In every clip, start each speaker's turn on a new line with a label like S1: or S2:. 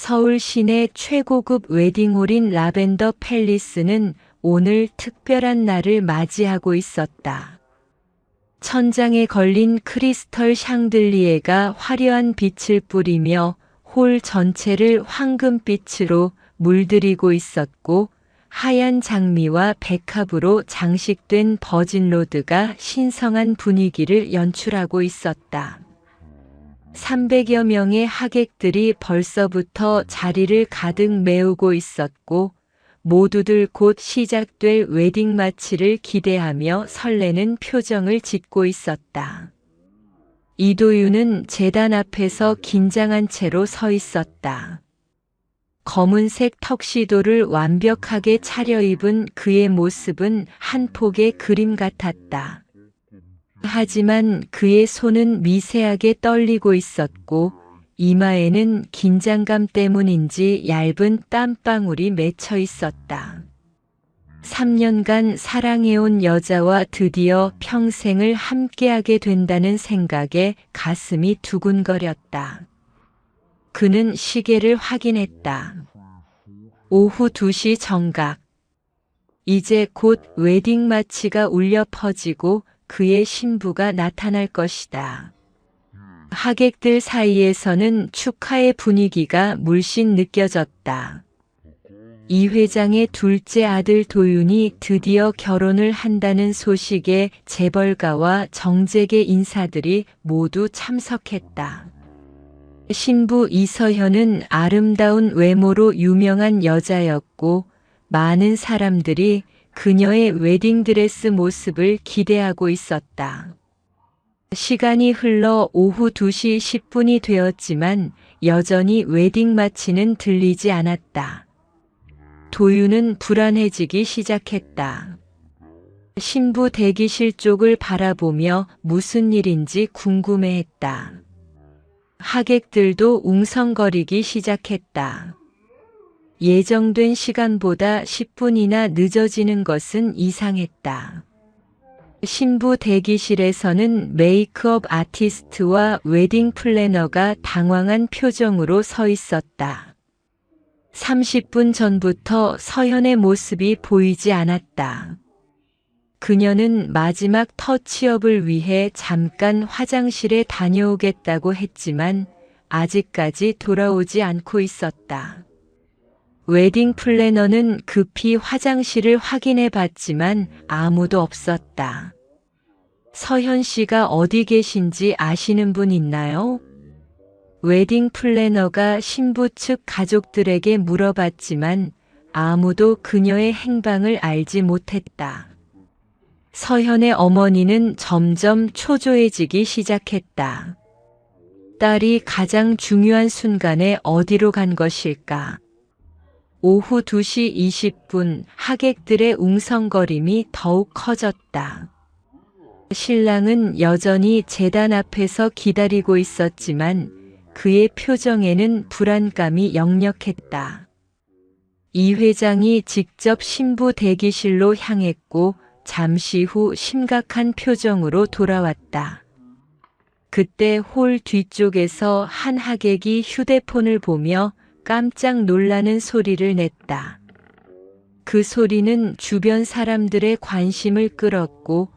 S1: 서울 시내 최고급 웨딩홀인 라벤더 팰리스는 오늘 특별한 날을 맞이하고 있었다. 천장에 걸린 크리스털 샹들리에가 화려한 빛을 뿌리며 홀 전체를 황금빛으로 물들이고 있었고, 하얀 장미와 백합으로 장식된 버진로드가 신성한 분위기를 연출하고 있었다. 300여 명의 하객들이 벌써부터 자리를 가득 메우고 있었고, 모두들 곧 시작될 웨딩 마치를 기대하며 설레는 표정을 짓고 있었다. 이도윤은 제단 앞에서 긴장한 채로 서 있었다. 검은색 턱시도를 완벽하게 차려입은 그의 모습은 한 폭의 그림 같았다. 하지만 그의 손은 미세하게 떨리고 있었고, 이마에는 긴장감 때문인지 얇은 땀방울이 맺혀 있었다. 3년간 사랑해온 여자와 드디어 평생을 함께하게 된다는 생각에 가슴이 두근거렸다. 그는 시계를 확인했다. 오후 2시 정각. 이제 곧 웨딩 마치가 울려 퍼지고 그의 신부가 나타날 것이다. 하객들 사이에서는 축하의 분위기가 물씬 느껴졌다. 이 회장의 둘째 아들 도윤이 드디어 결혼을 한다는 소식에 재벌가와 정재계 인사들이 모두 참석했다. 신부 이서현은 아름다운 외모로 유명한 여자였고, 많은 사람들이 그녀의 웨딩드레스 모습을 기대하고 있었다. 시간이 흘러 오후 2시 10분이 되었지만 여전히 웨딩 마치는 들리지 않았다. 도윤은 불안해지기 시작했다. 신부 대기실 쪽을 바라보며 무슨 일인지 궁금해했다. 하객들도 웅성거리기 시작했다. 예정된 시간보다 10분이나 늦어지는 것은 이상했다. 신부 대기실에서는 메이크업 아티스트와 웨딩 플래너가 당황한 표정으로 서 있었다. 30분 전부터 서현의 모습이 보이지 않았다. 그녀는 마지막 터치업을 위해 잠깐 화장실에 다녀오겠다고 했지만 아직까지 돌아오지 않고 있었다. 웨딩 플래너는 급히 화장실을 확인해 봤지만 아무도 없었다. 서현 씨가 어디 계신지 아시는 분 있나요? 웨딩 플래너가 신부 측 가족들에게 물어봤지만 아무도 그녀의 행방을 알지 못했다. 서현의 어머니는 점점 초조해지기 시작했다. 딸이 가장 중요한 순간에 어디로 간 것일까? 오후 2시 20분 하객들의 웅성거림이 더욱 커졌다. 신랑은 여전히 제단 앞에서 기다리고 있었지만 그의 표정에는 불안감이 역력했다. 이 회장이 직접 신부 대기실로 향했고 잠시 후 심각한 표정으로 돌아왔다. 그때 홀 뒤쪽에서 한 하객이 휴대폰을 보며 깜짝 놀라는 소리를 냈다. 그 소리는 주변 사람들의 관심을 끌었고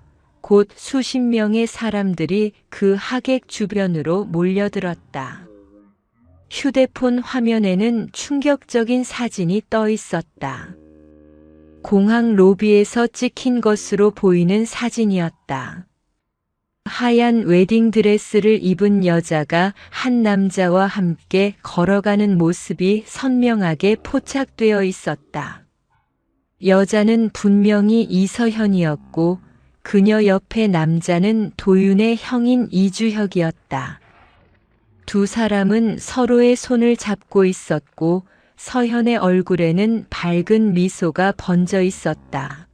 S1: 곧 수십 명의 사람들이 그 하객 주변으로 몰려들었다. 휴대폰 화면에는 충격적인 사진이 떠 있었다. 공항 로비에서 찍힌 것으로 보이는 사진이었다. 하얀 웨딩드레스를 입은 여자가 한 남자와 함께 걸어가는 모습이 선명하게 포착되어 있었다. 여자는 분명히 이서현이었고 그녀 옆의 남자는 도윤의 형인 이주혁이었다. 두 사람은 서로의 손을 잡고 있었고 서현의 얼굴에는 밝은 미소가 번져 있었다.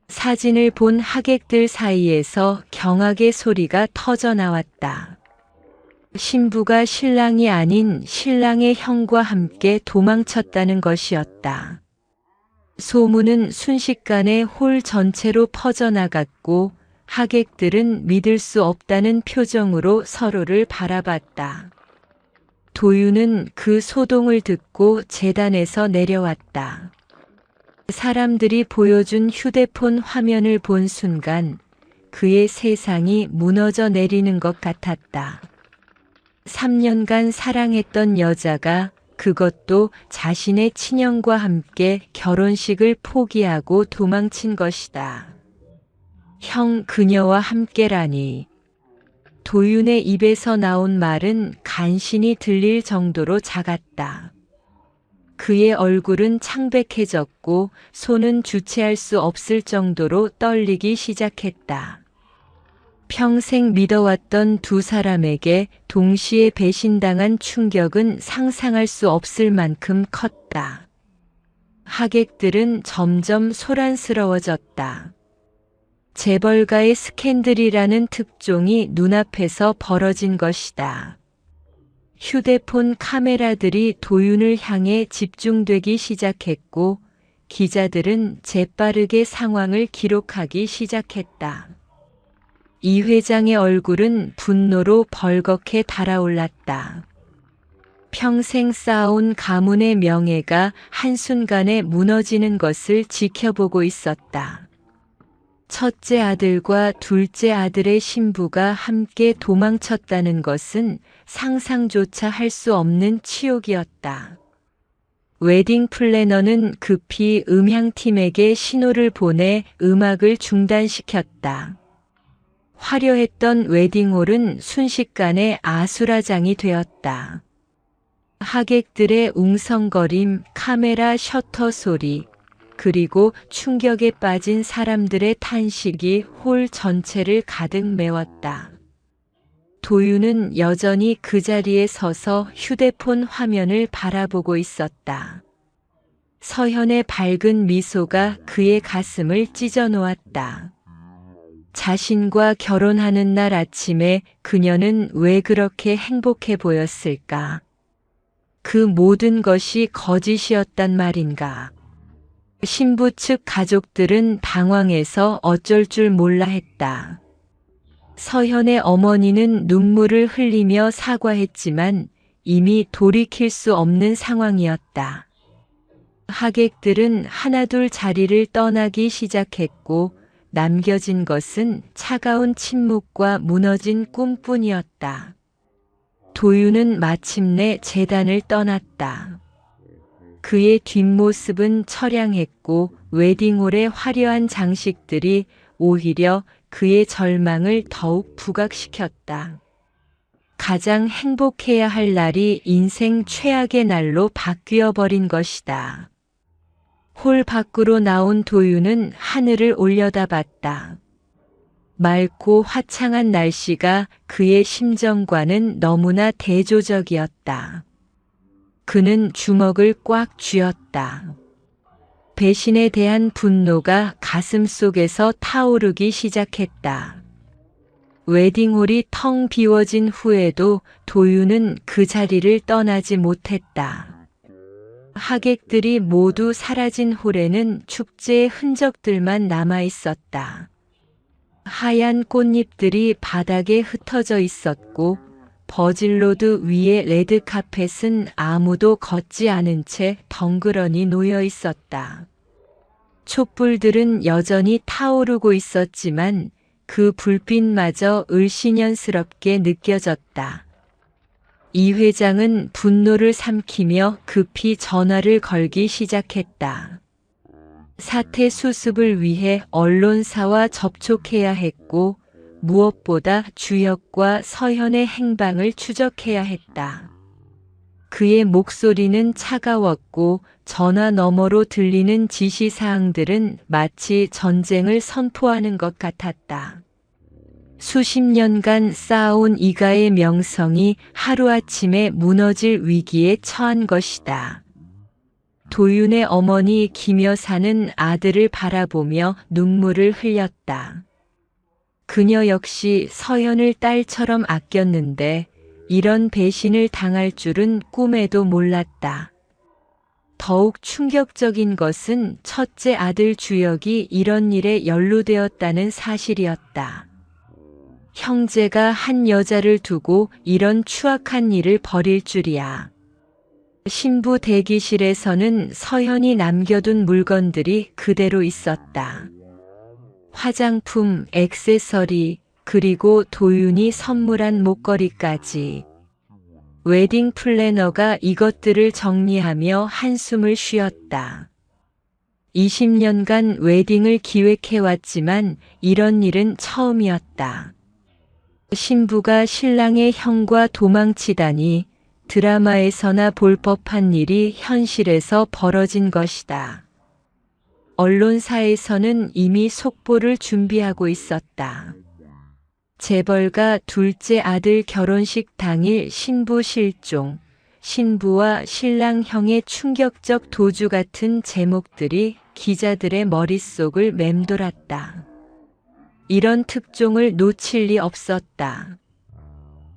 S1: 사진을 본 하객들 사이에서 경악의 소리가 터져 나왔다. 신부가 신랑이 아닌 신랑의 형과 함께 도망쳤다는 것이었다. 소문은 순식간에 홀 전체로 퍼져나갔고 하객들은 믿을 수 없다는 표정으로 서로를 바라봤다. 도윤은 그 소동을 듣고 제단에서 내려왔다. 사람들이 보여준 휴대폰 화면을 본 순간 그의 세상이 무너져 내리는 것 같았다. 3년간 사랑했던 여자가, 그것도 자신의 친형과 함께 결혼식을 포기하고 도망친 것이다. 형, 그녀와 함께라니. 도윤의 입에서 나온 말은 간신히 들릴 정도로 작았다. 그의 얼굴은 창백해졌고 손은 주체할 수 없을 정도로 떨리기 시작했다. 평생 믿어왔던 두 사람에게 동시에 배신당한 충격은 상상할 수 없을 만큼 컸다. 하객들은 점점 소란스러워졌다. 재벌가의 스캔들이라는 특종이 눈앞에서 벌어진 것이다. 휴대폰 카메라들이 도윤을 향해 집중되기 시작했고 기자들은 재빠르게 상황을 기록하기 시작했다. 이 회장의 얼굴은 분노로 벌겋게 달아올랐다. 평생 쌓아온 가문의 명예가 한순간에 무너지는 것을 지켜보고 있었다. 첫째 아들과 둘째 아들의 신부가 함께 도망쳤다는 것은 상상조차 할 수 없는 치욕이었다. 웨딩 플래너는 급히 음향팀에게 신호를 보내 음악을 중단시켰다. 화려했던 웨딩홀은 순식간에 아수라장이 되었다. 하객들의 웅성거림, 카메라 셔터 소리, 그리고 충격에 빠진 사람들의 탄식이 홀 전체를 가득 메웠다. 도윤은 여전히 그 자리에 서서 휴대폰 화면을 바라보고 있었다. 서현의 밝은 미소가 그의 가슴을 찢어 놓았다. 자신과 결혼하는 날 아침에 그녀는 왜 그렇게 행복해 보였을까? 그 모든 것이 거짓이었단 말인가? 신부 측 가족들은 당황해서 어쩔 줄 몰라 했다. 서현의 어머니는 눈물을 흘리며 사과했지만 이미 돌이킬 수 없는 상황이었다. 하객들은 하나둘 자리를 떠나기 시작했고 남겨진 것은 차가운 침묵과 무너진 꿈뿐이었다. 도윤은 마침내 제단을 떠났다. 그의 뒷모습은 처량했고 웨딩홀의 화려한 장식들이 오히려 그의 절망을 더욱 부각시켰다. 가장 행복해야 할 날이 인생 최악의 날로 바뀌어 버린 것이다. 홀 밖으로 나온 도윤은 하늘을 올려다봤다. 맑고 화창한 날씨가 그의 심정과는 너무나 대조적이었다. 그는 주먹을 꽉 쥐었다. 배신에 대한 분노가 가슴 속에서 타오르기 시작했다. 웨딩홀이 텅 비워진 후에도 도윤은 그 자리를 떠나지 못했다. 하객들이 모두 사라진 홀에는 축제의 흔적들만 남아 있었다. 하얀 꽃잎들이 바닥에 흩어져 있었고 버질로드 위의 레드카펫은 아무도 걷지 않은 채 덩그러니 놓여 있었다. 촛불들은 여전히 타오르고 있었지만 그 불빛마저 을씨년스럽게 느껴졌다. 이 회장은 분노를 삼키며 급히 전화를 걸기 시작했다. 사태 수습을 위해 언론사와 접촉해야 했고 무엇보다 주혁과 서현의 행방을 추적해야 했다. 그의 목소리는 차가웠고 전화 너머로 들리는 지시사항들은 마치 전쟁을 선포하는 것 같았다. 수십 년간 쌓아온 이가의 명성이 하루아침에 무너질 위기에 처한 것이다. 도윤의 어머니 김 여사는 아들을 바라보며 눈물을 흘렸다. 그녀 역시 서현을 딸처럼 아꼈는데 이런 배신을 당할 줄은 꿈에도 몰랐다. 더욱 충격적인 것은 첫째 아들 주혁이 이런 일에 연루되었다는 사실이었다. 형제가 한 여자를 두고 이런 추악한 일을 벌일 줄이야. 신부 대기실에서는 서현이 남겨둔 물건들이 그대로 있었다. 화장품, 액세서리, 그리고 도윤이 선물한 목걸이까지. 웨딩 플래너가 이것들을 정리하며 한숨을 쉬었다. 20년간 웨딩을 기획해왔지만 이런 일은 처음이었다. 신부가 신랑의 형과 도망치다니 드라마에서나 볼 법한 일이 현실에서 벌어진 것이다. 언론사에서는 이미 속보를 준비하고 있었다. 재벌가 둘째 아들 결혼식 당일 신부 실종, 신부와 신랑 형의 충격적 도주 같은 제목들이 기자들의 머릿속을 맴돌았다. 이런 특종을 놓칠 리 없었다.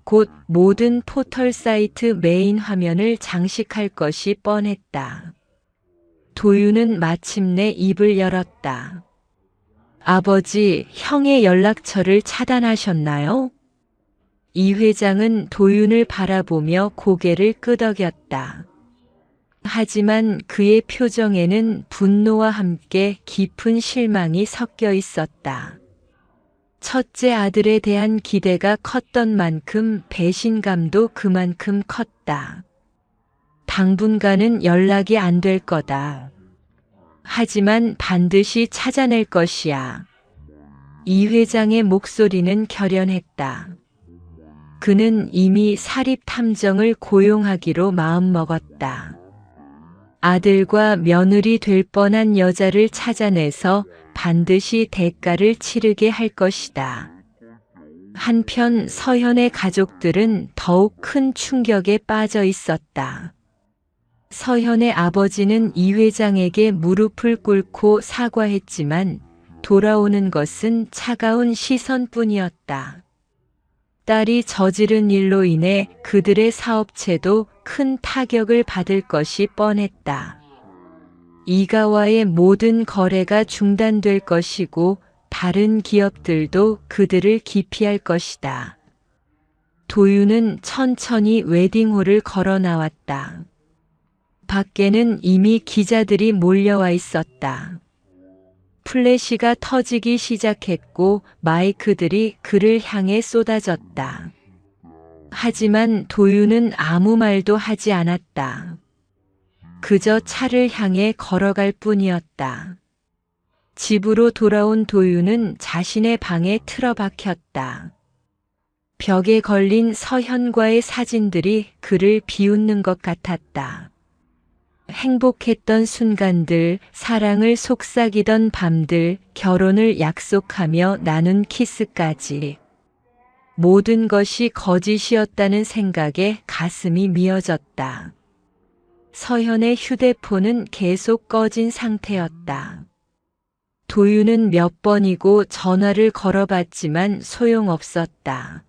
S1: 곧 모든 포털 사이트 메인 화면을 장식할 것이 뻔했다. 도윤은 마침내 입을 열었다. 아버지, 형의 연락처를 차단하셨나요? 이 회장은 도윤을 바라보며 고개를 끄덕였다. 하지만 그의 표정에는 분노와 함께 깊은 실망이 섞여 있었다. 첫째 아들에 대한 기대가 컸던 만큼 배신감도 그만큼 컸다. 당분간은 연락이 안 될 거다. 하지만 반드시 찾아낼 것이야. 이 회장의 목소리는 결연했다. 그는 이미 사립탐정을 고용하기로 마음먹었다. 아들과 며느리 될 뻔한 여자를 찾아내서 반드시 대가를 치르게 할 것이다. 한편 서현의 가족들은 더욱 큰 충격에 빠져 있었다. 서현의 아버지는 이 회장에게 무릎을 꿇고 사과했지만 돌아오는 것은 차가운 시선뿐이었다. 딸이 저지른 일로 인해 그들의 사업체도 큰 타격을 받을 것이 뻔했다. 이가와의 모든 거래가 중단될 것이고 다른 기업들도 그들을 기피할 것이다. 도윤은 천천히 웨딩홀을 걸어 나왔다. 밖에는 이미 기자들이 몰려와 있었다. 플래시가 터지기 시작했고 마이크들이 그를 향해 쏟아졌다. 하지만 도윤은 아무 말도 하지 않았다. 그저 차를 향해 걸어갈 뿐이었다. 집으로 돌아온 도윤은 자신의 방에 틀어박혔다. 벽에 걸린 서현과의 사진들이 그를 비웃는 것 같았다. 행복했던 순간들, 사랑을 속삭이던 밤들, 결혼을 약속하며 나눈 키스까지. 모든 것이 거짓이었다는 생각에 가슴이 미어졌다. 서현의 휴대폰은 계속 꺼진 상태였다. 도윤은 몇 번이고 전화를 걸어봤지만 소용없었다.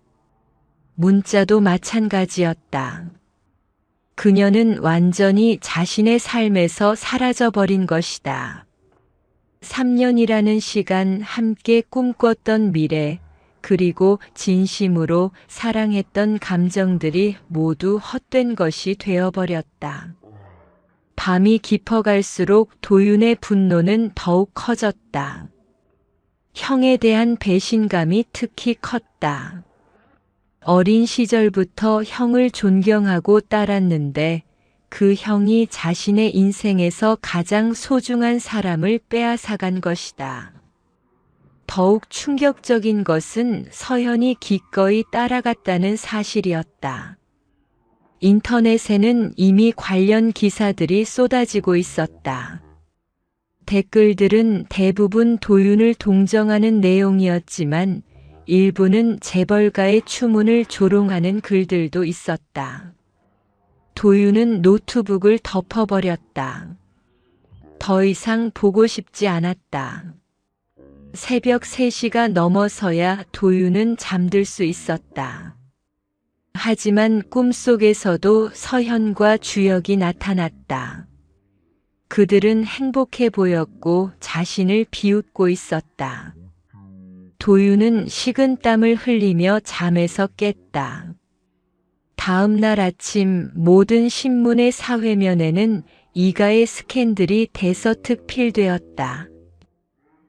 S1: 문자도 마찬가지였다. 그녀는 완전히 자신의 삶에서 사라져버린 것이다. 3년이라는 시간 함께 꿈꿨던 미래, 그리고 진심으로 사랑했던 감정들이 모두 헛된 것이 되어버렸다. 밤이 깊어갈수록 도윤의 분노는 더욱 커졌다. 형에 대한 배신감이 특히 컸다. 어린 시절부터 형을 존경하고 따랐는데 그 형이 자신의 인생에서 가장 소중한 사람을 빼앗아간 것이다. 더욱 충격적인 것은 서현이 기꺼이 따라갔다는 사실이었다. 인터넷에는 이미 관련 기사들이 쏟아지고 있었다. 댓글들은 대부분 도윤을 동정하는 내용이었지만 일부는 재벌가의 추문을 조롱하는 글들도 있었다. 도윤은 노트북을 덮어버렸다. 더 이상 보고 싶지 않았다. 새벽 3시가 넘어서야 도윤은 잠들 수 있었다. 하지만 꿈속에서도 서현과 주혁이 나타났다. 그들은 행복해 보였고 자신을 비웃고 있었다. 도윤은 식은땀을 흘리며 잠에서 깼다. 다음 날 아침 모든 신문의 사회면에는 이가의 스캔들이 대서특 필되었다.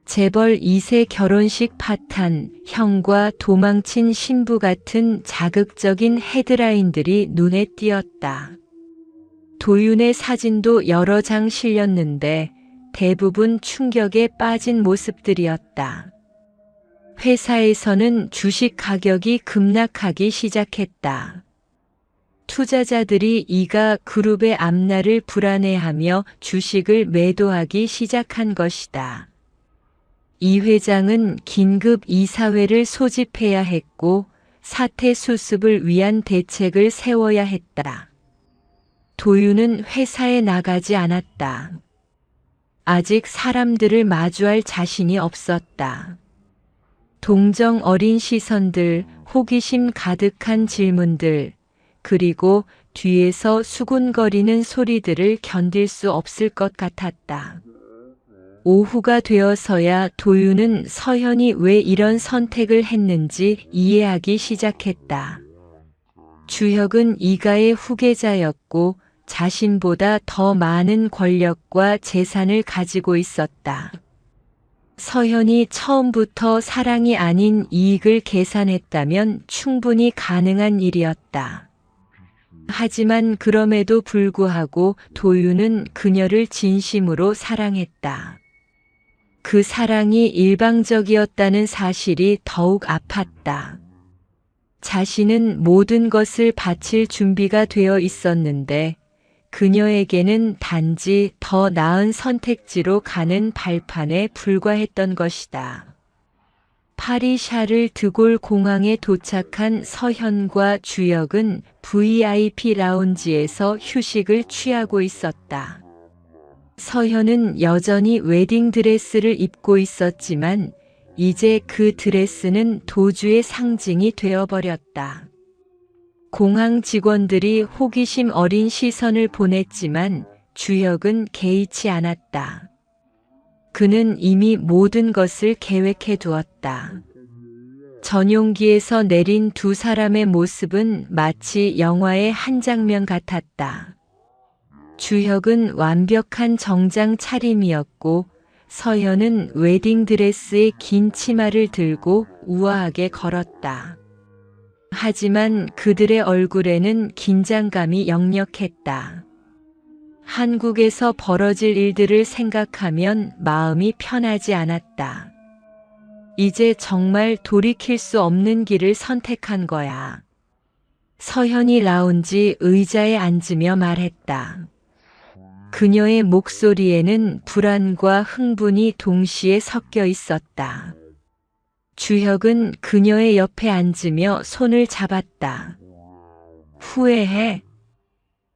S1: 재벌 2세 결혼식 파탄, 형과 도망친 신부 같은 자극적인 헤드라인들이 눈에 띄었다. 도윤의 사진도 여러 장 실렸는데 대부분 충격에 빠진 모습들이었다. 회사에서는 주식 가격이 급락하기 시작했다. 투자자들이 이가 그룹의 앞날을 불안해하며 주식을 매도하기 시작한 것이다. 이 회장은 긴급 이사회를 소집해야 했고 사태 수습을 위한 대책을 세워야 했다. 도윤은 회사에 나가지 않았다. 아직 사람들을 마주할 자신이 없었다. 동정 어린 시선들, 호기심 가득한 질문들, 그리고 뒤에서 수군거리는 소리들을 견딜 수 없을 것 같았다. 오후가 되어서야 도윤은 서현이 왜 이런 선택을 했는지 이해하기 시작했다. 주혁은 이가의 후계자였고 자신보다 더 많은 권력과 재산을 가지고 있었다. 서현이 처음부터 사랑이 아닌 이익을 계산했다면 충분히 가능한 일이었다. 하지만 그럼에도 불구하고 도윤은 그녀를 진심으로 사랑했다. 그 사랑이 일방적이었다는 사실이 더욱 아팠다. 자신은 모든 것을 바칠 준비가 되어 있었는데 그녀에게는 단지 더 나은 선택지로 가는 발판에 불과했던 것이다. 파리 샤를 드골 공항에 도착한 서현과 주혁은 VIP 라운지에서 휴식을 취하고 있었다. 서현은 여전히 웨딩드레스를 입고 있었지만 이제 그 드레스는 도주의 상징이 되어버렸다. 공항 직원들이 호기심 어린 시선을 보냈지만 주혁은 개의치 않았다. 그는 이미 모든 것을 계획해 두었다. 전용기에서 내린 두 사람의 모습은 마치 영화의 한 장면 같았다. 주혁은 완벽한 정장 차림이었고 서현은 웨딩드레스의 긴 치마를 들고 우아하게 걸었다. 하지만 그들의 얼굴에는 긴장감이 역력했다. 한국에서 벌어질 일들을 생각하면 마음이 편하지 않았다. 이제 정말 돌이킬 수 없는 길을 선택한 거야. 서현이 라운지 의자에 앉으며 말했다. 그녀의 목소리에는 불안과 흥분이 동시에 섞여 있었다. 주혁은 그녀의 옆에 앉으며 손을 잡았다. 후회해?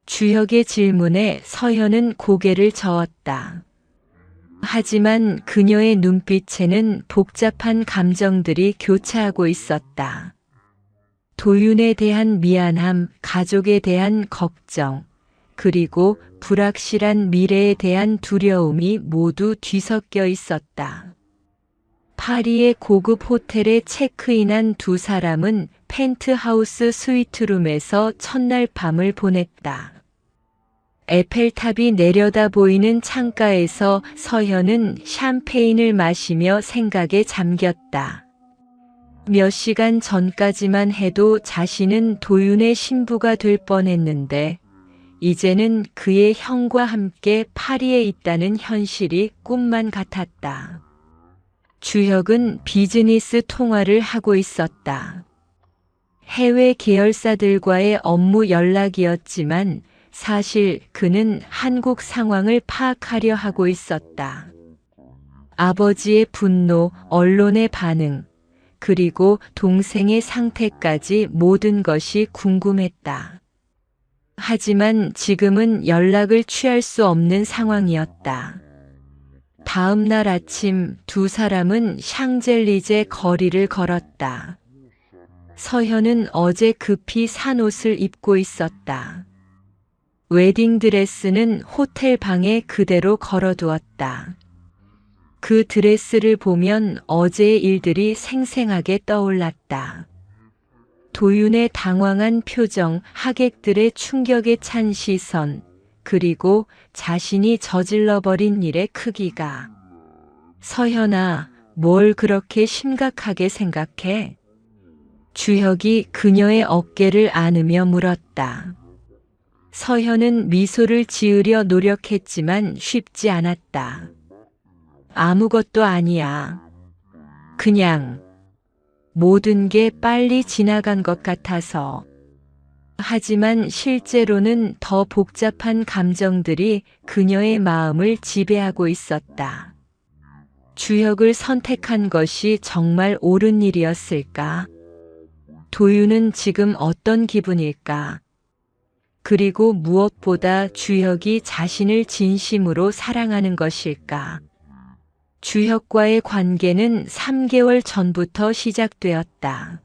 S1: 주혁의 질문에 서현은 고개를 저었다. 하지만 그녀의 눈빛에는 복잡한 감정들이 교차하고 있었다. 도윤에 대한 미안함, 가족에 대한 걱정, 그리고 불확실한 미래에 대한 두려움이 모두 뒤섞여 있었다. 파리의 고급 호텔에 체크인한 두 사람은 펜트하우스 스위트룸에서 첫날 밤을 보냈다. 에펠탑이 내려다 보이는 창가에서 서현은 샴페인을 마시며 생각에 잠겼다. 몇 시간 전까지만 해도 자신은 도윤의 신부가 될 뻔했는데 이제는 그의 형과 함께 파리에 있다는 현실이 꿈만 같았다. 주혁은 비즈니스 통화를 하고 있었다. 해외 계열사들과의 업무 연락이었지만 사실 그는 한국 상황을 파악하려 하고 있었다. 아버지의 분노, 언론의 반응, 그리고 동생의 상태까지 모든 것이 궁금했다. 하지만 지금은 연락을 취할 수 없는 상황이었다. 다음 날 아침 두 사람은 샹젤리제 거리를 걸었다. 서현은 어제 급히 산 옷을 입고 있었다. 웨딩드레스는 호텔 방에 그대로 걸어두었다. 그 드레스를 보면 어제의 일들이 생생하게 떠올랐다. 도윤의 당황한 표정, 하객들의 충격에 찬 시선, 그리고 자신이 저질러버린 일의 크기가. 서현아, 뭘 그렇게 심각하게 생각해? 주혁이 그녀의 어깨를 안으며 물었다. 서현은 미소를 지으려 노력했지만 쉽지 않았다. 아무것도 아니야. 그냥 모든 게 빨리 지나간 것 같아서. 하지만 실제로는 더 복잡한 감정들이 그녀의 마음을 지배하고 있었다. 주혁을 선택한 것이 정말 옳은 일이었을까? 도윤은 지금 어떤 기분일까? 그리고 무엇보다 주혁이 자신을 진심으로 사랑하는 것일까? 주혁과의 관계는 3개월 전부터 시작되었다.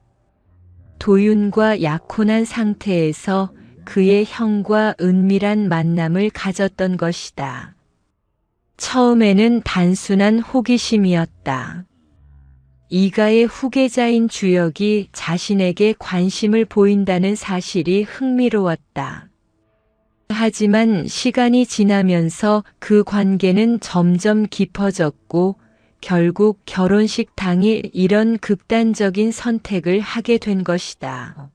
S1: 도윤과 약혼한 상태에서 그의 형과 은밀한 만남을 가졌던 것이다. 처음에는 단순한 호기심이었다. 이가의 후계자인 주혁이 자신에게 관심을 보인다는 사실이 흥미로웠다. 하지만 시간이 지나면서 그 관계는 점점 깊어졌고 결국 결혼식 당일 이런 극단적인 선택을 하게 된 것이다.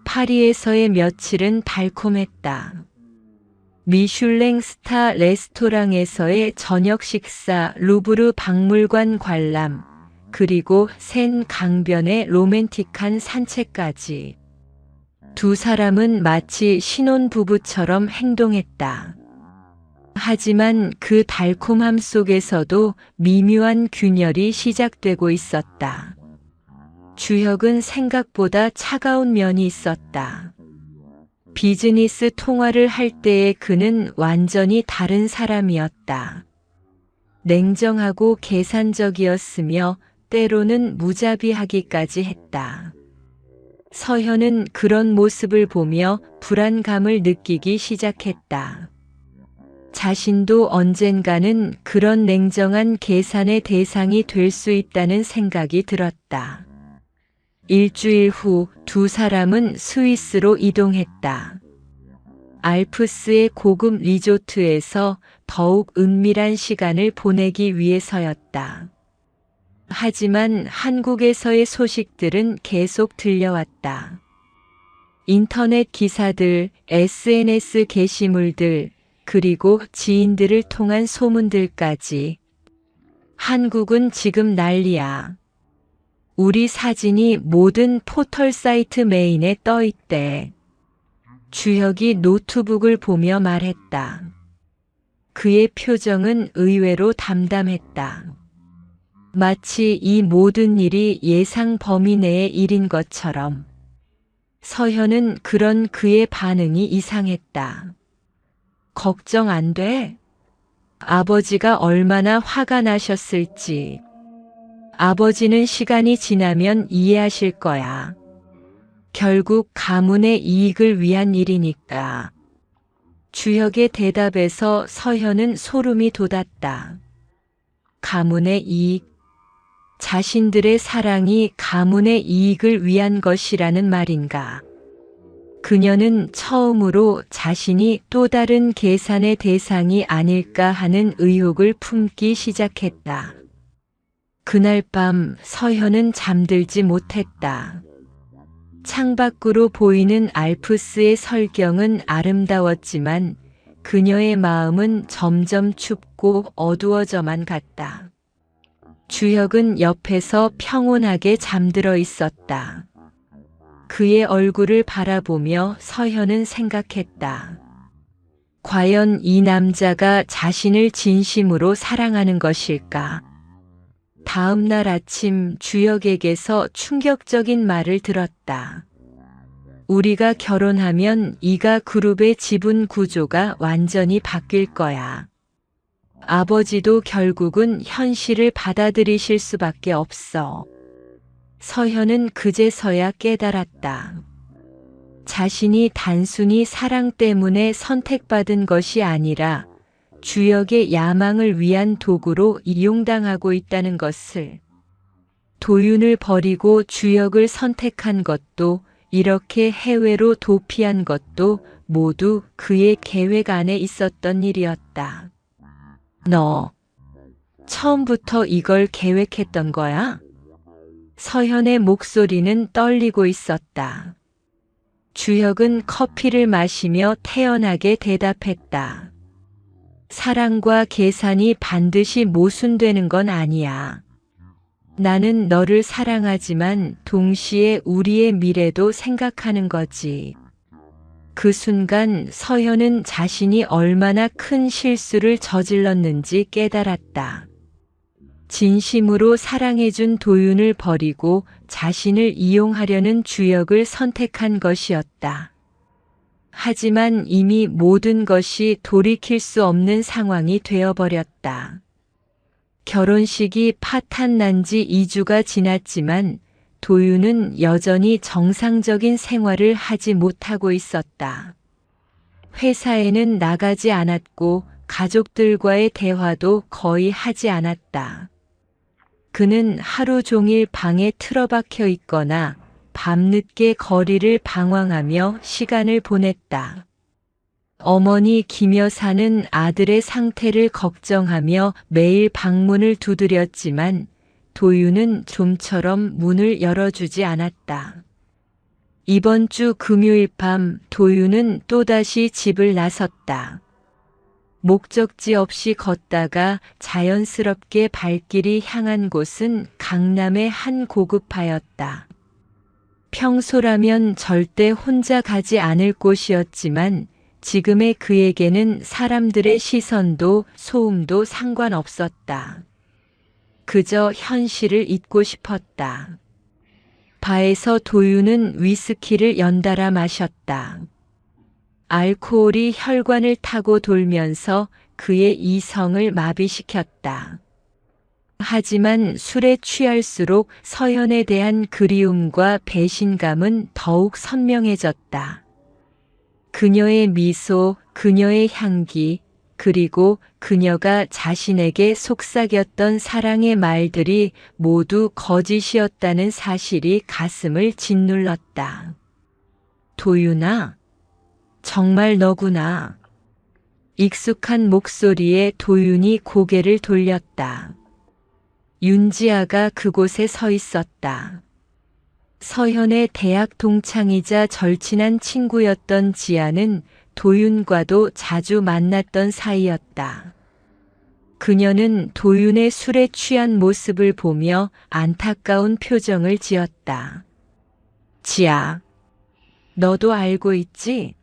S1: 파리에서의 며칠은 달콤했다. 미슐랭 스타 레스토랑에서의 저녁 식사, 루브르 박물관 관람, 그리고 센 강변의 로맨틱한 산책까지. 두 사람은 마치 신혼부부처럼 행동했다. 하지만 그 달콤함 속에서도 미묘한 균열이 시작되고 있었다. 주혁은 생각보다 차가운 면이 있었다. 비즈니스 통화를 할 때의 그는 완전히 다른 사람이었다. 냉정하고 계산적이었으며 때로는 무자비하기까지 했다. 서현은 그런 모습을 보며 불안감을 느끼기 시작했다. 자신도 언젠가는 그런 냉정한 계산의 대상이 될 수 있다는 생각이 들었다. 일주일 후 두 사람은 스위스로 이동했다. 알프스의 고급 리조트에서 더욱 은밀한 시간을 보내기 위해서였다. 하지만 한국에서의 소식들은 계속 들려왔다. 인터넷 기사들, SNS 게시물들, 그리고 지인들을 통한 소문들까지. 한국은 지금 난리야. 우리 사진이 모든 포털 사이트 메인에 떠 있대. 주혁이 노트북을 보며 말했다. 그의 표정은 의외로 담담했다. 마치 이 모든 일이 예상 범위 내의 일인 것처럼. 서현은 그런 그의 반응이 이상했다. 걱정 안 돼? 아버지가 얼마나 화가 나셨을지. 아버지는 시간이 지나면 이해하실 거야. 결국 가문의 이익을 위한 일이니까. 주혁의 대답에서 서현은 소름이 돋았다. 가문의 이익. 자신들의 사랑이 가문의 이익을 위한 것이라는 말인가. 그녀는 처음으로 자신이 또 다른 계산의 대상이 아닐까 하는 의혹을 품기 시작했다. 그날 밤 서현은 잠들지 못했다. 창밖으로 보이는 알프스의 설경은 아름다웠지만 그녀의 마음은 점점 춥고 어두워져만 갔다. 주혁은 옆에서 평온하게 잠들어 있었다. 그의 얼굴을 바라보며 서현은 생각했다. 과연 이 남자가 자신을 진심으로 사랑하는 것일까? 다음 날 아침 주혁에게서 충격적인 말을 들었다. 우리가 결혼하면 이가 그룹의 지분 구조가 완전히 바뀔 거야. 아버지도 결국은 현실을 받아들이실 수밖에 없어. 서현은 그제서야 깨달았다. 자신이 단순히 사랑 때문에 선택받은 것이 아니라 주역의 야망을 위한 도구로 이용당하고 있다는 것을. 도윤을 버리고 주역을 선택한 것도, 이렇게 해외로 도피한 것도 모두 그의 계획 안에 있었던 일이었다. 너, 처음부터 이걸 계획했던 거야? 서현의 목소리는 떨리고 있었다. 주혁은 커피를 마시며 태연하게 대답했다. 사랑과 계산이 반드시 모순되는 건 아니야. 나는 너를 사랑하지만 동시에 우리의 미래도 생각하는 거지. 그 순간 서현은 자신이 얼마나 큰 실수를 저질렀는지 깨달았다. 진심으로 사랑해준 도윤을 버리고 자신을 이용하려는 주역을 선택한 것이었다. 하지만 이미 모든 것이 돌이킬 수 없는 상황이 되어버렸다. 결혼식이 파탄난 지 2주가 지났지만 도윤은 여전히 정상적인 생활을 하지 못하고 있었다. 회사에는 나가지 않았고 가족들과의 대화도 거의 하지 않았다. 그는 하루 종일 방에 틀어박혀 있거나 밤늦게 거리를 방황하며 시간을 보냈다. 어머니 김 여사는 아들의 상태를 걱정하며 매일 방문을 두드렸지만 도윤은 좀처럼 문을 열어주지 않았다. 이번 주 금요일 밤 도윤은 또다시 집을 나섰다. 목적지 없이 걷다가 자연스럽게 발길이 향한 곳은 강남의 한 고급파였다. 평소라면 절대 혼자 가지 않을 곳이었지만 지금의 그에게는 사람들의 시선도 소음도 상관없었다. 그저 현실을 잊고 싶었다. 바에서 도윤은 위스키를 연달아 마셨다. 알코올이 혈관을 타고 돌면서 그의 이성을 마비시켰다. 하지만 술에 취할수록 서현에 대한 그리움과 배신감은 더욱 선명해졌다. 그녀의 미소, 그녀의 향기, 그리고 그녀가 자신에게 속삭였던 사랑의 말들이 모두 거짓이었다는 사실이 가슴을 짓눌렀다. 도윤아, 정말 너구나. 익숙한 목소리에 도윤이 고개를 돌렸다. 윤지아가 그곳에 서 있었다. 서현의 대학 동창이자 절친한 친구였던 지아는 도윤과도 자주 만났던 사이였다. 그녀는 도윤의 술에 취한 모습을 보며 안타까운 표정을 지었다. 지아, 너도 알고 있지?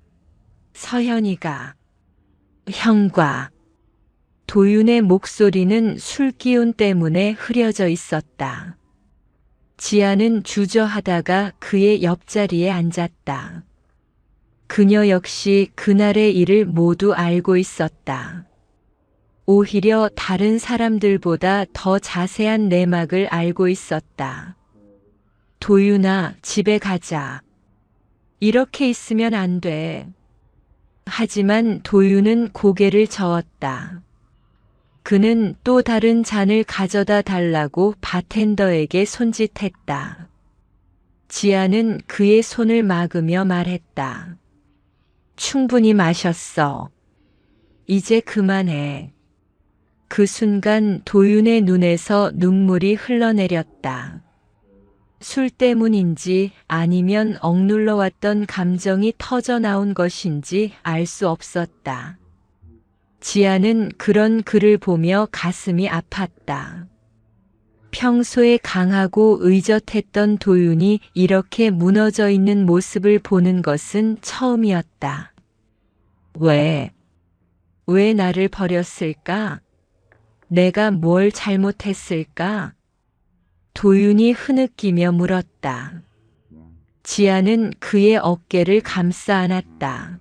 S1: 서현이가 형과. 도윤의 목소리는 술기운 때문에 흐려져 있었다. 지아는 주저하다가 그의 옆자리에 앉았다. 그녀 역시 그날의 일을 모두 알고 있었다. 오히려 다른 사람들보다 더 자세한 내막을 알고 있었다. 도윤아, 집에 가자. 이렇게 있으면 안 돼. 하지만 도윤은 고개를 저었다. 그는 또 다른 잔을 가져다 달라고 바텐더에게 손짓했다. 지아는 그의 손을 막으며 말했다. 충분히 마셨어. 이제 그만해. 그 순간 도윤의 눈에서 눈물이 흘러내렸다. 술 때문인지 아니면 억눌러왔던 감정이 터져 나온 것인지 알 수 없었다. 지아는 그런 그를 보며 가슴이 아팠다. 평소에 강하고 의젓했던 도윤이 이렇게 무너져 있는 모습을 보는 것은 처음이었다. 왜 나를 버렸을까? 내가 뭘 잘못했을까? 도윤이 흐느끼며 물었다. 지아는 그의 어깨를 감싸 안았다.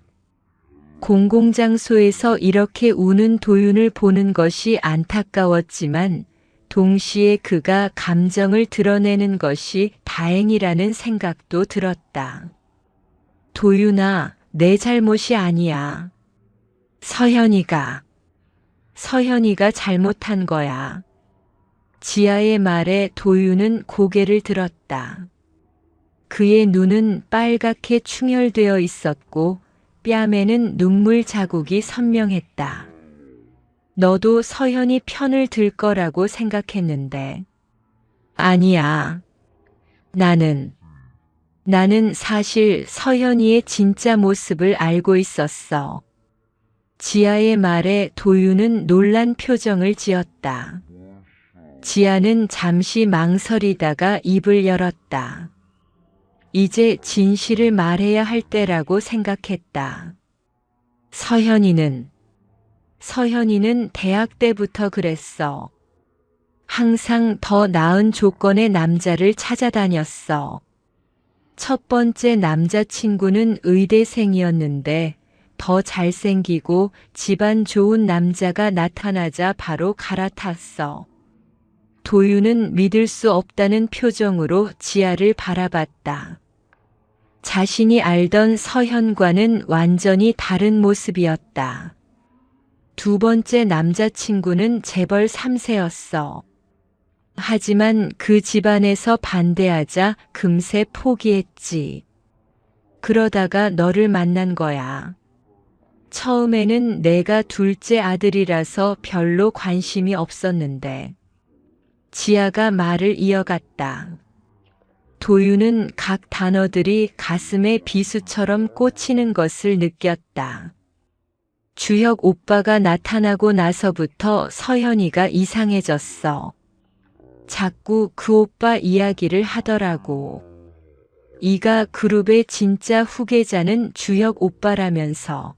S1: 공공장소에서 이렇게 우는 도윤을 보는 것이 안타까웠지만 동시에 그가 감정을 드러내는 것이 다행이라는 생각도 들었다. 도윤아, 내 잘못이 아니야. 서현이가. 서현이가 잘못한 거야. 지아의 말에 도윤은 고개를 들었다. 그의 눈은 빨갛게 충혈되어 있었고 뺨에는 눈물 자국이 선명했다. 너도 서현이 편을 들 거라고 생각했는데. 아니야. 나는 사실 서현이의 진짜 모습을 알고 있었어. 지아의 말에 도윤은 놀란 표정을 지었다. 지아는 잠시 망설이다가 입을 열었다. 이제 진실을 말해야 할 때라고 생각했다. 서현이는 대학 때부터 그랬어. 항상 더 나은 조건의 남자를 찾아다녔어. 첫 번째 남자친구는 의대생이었는데 더 잘생기고 집안 좋은 남자가 나타나자 바로 갈아탔어. 도윤은 믿을 수 없다는 표정으로 지아를 바라봤다. 자신이 알던 서현과는 완전히 다른 모습이었다. 두 번째 남자친구는 재벌 3세였어. 하지만 그 집안에서 반대하자 금세 포기했지. 그러다가 너를 만난 거야. 처음에는 내가 둘째 아들이라서 별로 관심이 없었는데. 지아가 말을 이어갔다. 도윤은 각 단어들이 가슴에 비수처럼 꽂히는 것을 느꼈다. 주혁 오빠가 나타나고 나서부터 서현이가 이상해졌어. 자꾸 그 오빠 이야기를 하더라고. 이가 그룹의 진짜 후계자는 주혁 오빠라면서.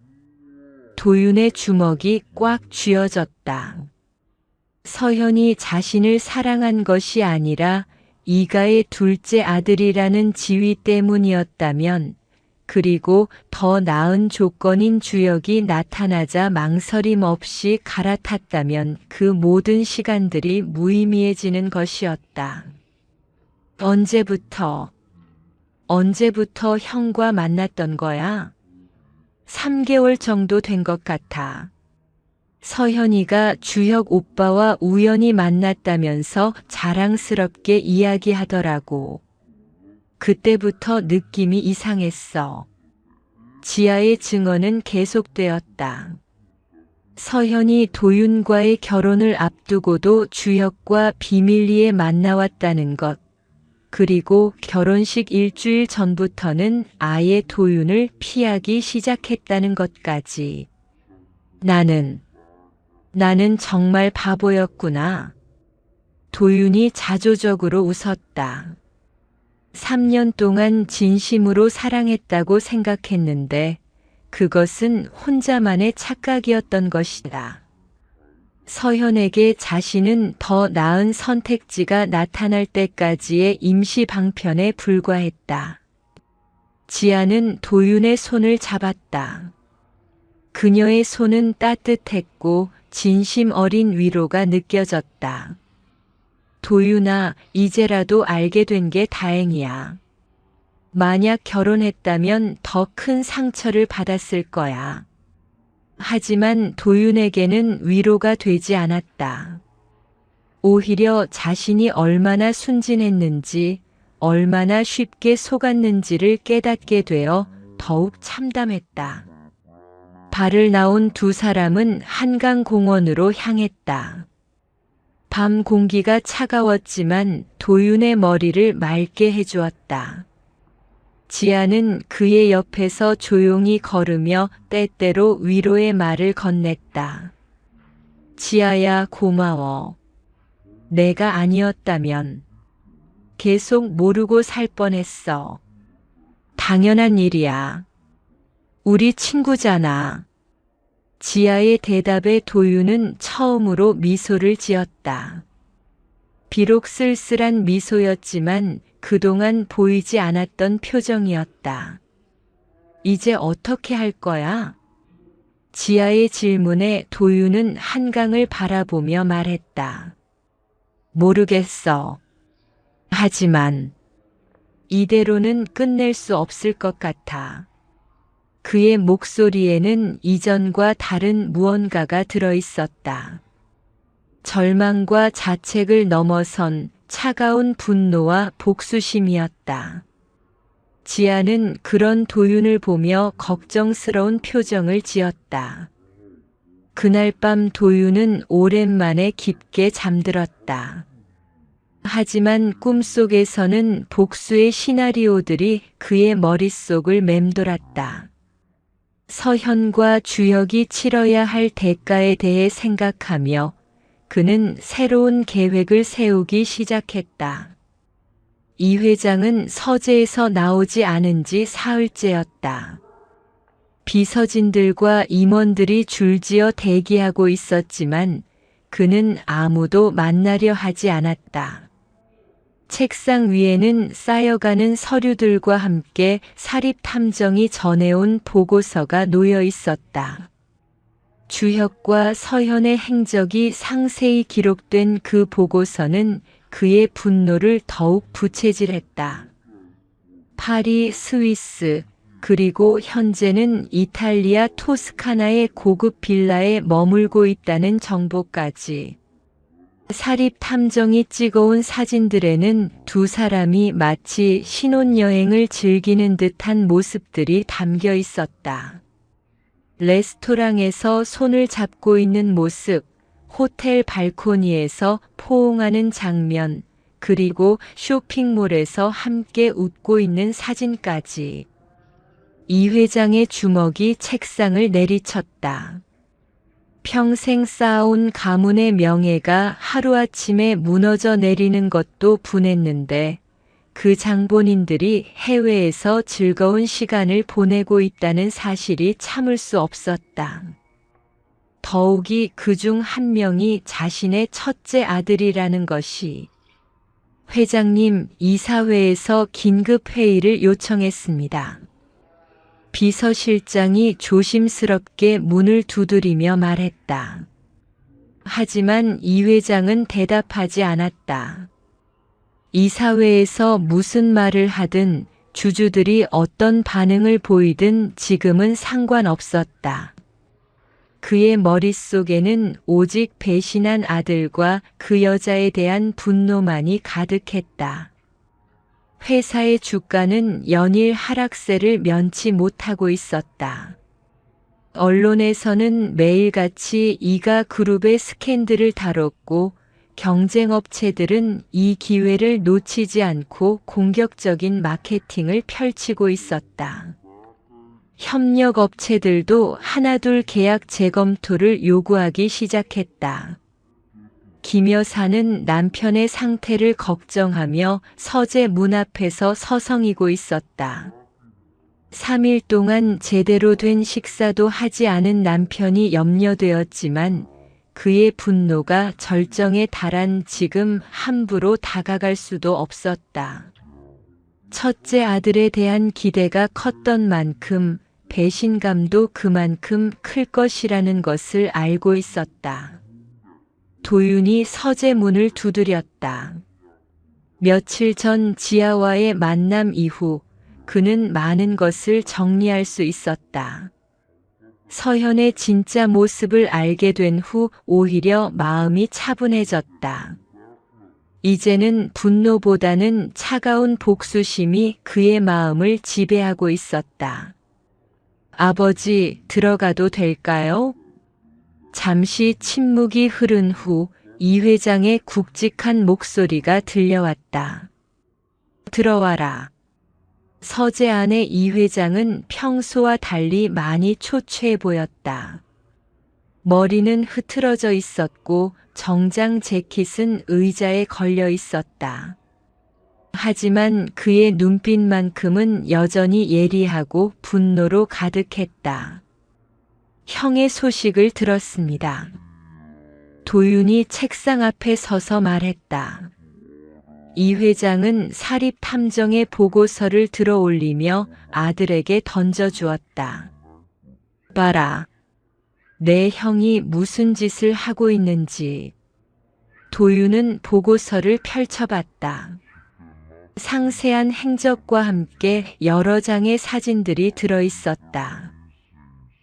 S1: 도윤의 주먹이 꽉 쥐어졌다. 서현이 자신을 사랑한 것이 아니라 이가의 둘째 아들이라는 지위 때문이었다면, 그리고 더 나은 조건인 주혁이 나타나자 망설임 없이 갈아탔다면 그 모든 시간들이 무의미해지는 것이었다. 언제부터 형과 만났던 거야? 3개월 정도 된 것 같아. 서현이가 주혁 오빠와 우연히 만났다면서 자랑스럽게 이야기하더라고. 그때부터 느낌이 이상했어. 지아의 증언은 계속되었다. 서현이 도윤과의 결혼을 앞두고도 주혁과 비밀리에 만나왔다는 것. 그리고 결혼식 일주일 전부터는 아예 도윤을 피하기 시작했다는 것까지. 나는 정말 바보였구나. 도윤이 자조적으로 웃었다. 3년 동안 진심으로 사랑했다고 생각했는데 그것은 혼자만의 착각이었던 것이다. 서현에게 자신은 더 나은 선택지가 나타날 때까지의 임시 방편에 불과했다. 지아는 도윤의 손을 잡았다. 그녀의 손은 따뜻했고 진심 어린 위로가 느껴졌다. 도윤아, 이제라도 알게 된 게 다행이야. 만약 결혼했다면 더 큰 상처를 받았을 거야. 하지만 도윤에게는 위로가 되지 않았다. 오히려 자신이 얼마나 순진했는지, 얼마나 쉽게 속았는지를 깨닫게 되어 더욱 참담했다. 발을 나온 두 사람은 한강공원으로 향했다. 밤 공기가 차가웠지만 도윤의 머리를 맑게 해주었다. 지아는 그의 옆에서 조용히 걸으며 때때로 위로의 말을 건넸다. 지아야, 고마워. 내가 아니었다면 계속 모르고 살 뻔했어. 당연한 일이야. 우리 친구잖아. 지아의 대답에 도윤은 처음으로 미소를 지었다. 비록 쓸쓸한 미소였지만 그동안 보이지 않았던 표정이었다. 이제 어떻게 할 거야? 지아의 질문에 도윤은 한강을 바라보며 말했다. 모르겠어. 하지만 이대로는 끝낼 수 없을 것 같아. 그의 목소리에는 이전과 다른 무언가가 들어있었다. 절망과 자책을 넘어선 차가운 분노와 복수심이었다. 지아는 그런 도윤을 보며 걱정스러운 표정을 지었다. 그날 밤 도윤은 오랜만에 깊게 잠들었다. 하지만 꿈속에서는 복수의 시나리오들이 그의 머릿속을 맴돌았다. 서현과 주혁이 치러야 할 대가에 대해 생각하며 그는 새로운 계획을 세우기 시작했다. 이 회장은 서재에서 나오지 않은 지 사흘째였다. 비서진들과 임원들이 줄지어 대기하고 있었지만 그는 아무도 만나려 하지 않았다. 책상 위에는 쌓여가는 서류들과 함께 사립탐정이 전해온 보고서가 놓여 있었다. 주혁과 서현의 행적이 상세히 기록된 그 보고서는 그의 분노를 더욱 부채질했다. 파리, 스위스, 그리고 현재는 이탈리아 토스카나의 고급 빌라에 머물고 있다는 정보까지. 사립탐정이 찍어온 사진들에는 두 사람이 마치 신혼여행을 즐기는 듯한 모습들이 담겨 있었다. 레스토랑에서 손을 잡고 있는 모습, 호텔 발코니에서 포옹하는 장면, 그리고 쇼핑몰에서 함께 웃고 있는 사진까지. 이 회장의 주먹이 책상을 내리쳤다. 평생 쌓아온 가문의 명예가 하루아침에 무너져 내리는 것도 분했는데 그 장본인들이 해외에서 즐거운 시간을 보내고 있다는 사실이 참을 수 없었다. 더욱이 그중 한 명이 자신의 첫째 아들이라는 것이. 회장님, 이사회에서 긴급 회의를 요청했습니다. 비서실장이 조심스럽게 문을 두드리며 말했다. 하지만 이 회장은 대답하지 않았다. 이사회에서 무슨 말을 하든 주주들이 어떤 반응을 보이든 지금은 상관없었다. 그의 머릿속에는 오직 배신한 아들과 그 여자에 대한 분노만이 가득했다. 회사의 주가는 연일 하락세를 면치 못하고 있었다. 언론에서는 매일같이 이가 그룹의 스캔들을 다뤘고 경쟁업체들은 이 기회를 놓치지 않고 공격적인 마케팅을 펼치고 있었다. 협력업체들도 하나둘 계약 재검토를 요구하기 시작했다. 김 여사는 남편의 상태를 걱정하며 서재 문 앞에서 서성이고 있었다. 3일 동안 제대로 된 식사도 하지 않은 남편이 염려되었지만 그의 분노가 절정에 달한 지금 함부로 다가갈 수도 없었다. 첫째 아들에 대한 기대가 컸던 만큼 배신감도 그만큼 클 것이라는 것을 알고 있었다. 도윤이 서재 문을 두드렸다. 며칠 전 지아와의 만남 이후 그는 많은 것을 정리할 수 있었다. 서현의 진짜 모습을 알게 된 후 오히려 마음이 차분해졌다. 이제는 분노보다는 차가운 복수심이 그의 마음을 지배하고 있었다. 아버지, 들어가도 될까요? 잠시 침묵이 흐른 후 이 회장의 굵직한 목소리가 들려왔다. 들어와라. 서재 안의 이 회장은 평소와 달리 많이 초췌해 보였다. 머리는 흐트러져 있었고 정장 재킷은 의자에 걸려 있었다. 하지만 그의 눈빛만큼은 여전히 예리하고 분노로 가득했다. 형의 소식을 들었습니다. 도윤이 책상 앞에 서서 말했다. 이 회장은 사립탐정의 보고서를 들어올리며 아들에게 던져주었다. 봐라. 내 형이 무슨 짓을 하고 있는지. 도윤은 보고서를 펼쳐봤다. 상세한 행적과 함께 여러 장의 사진들이 들어있었다.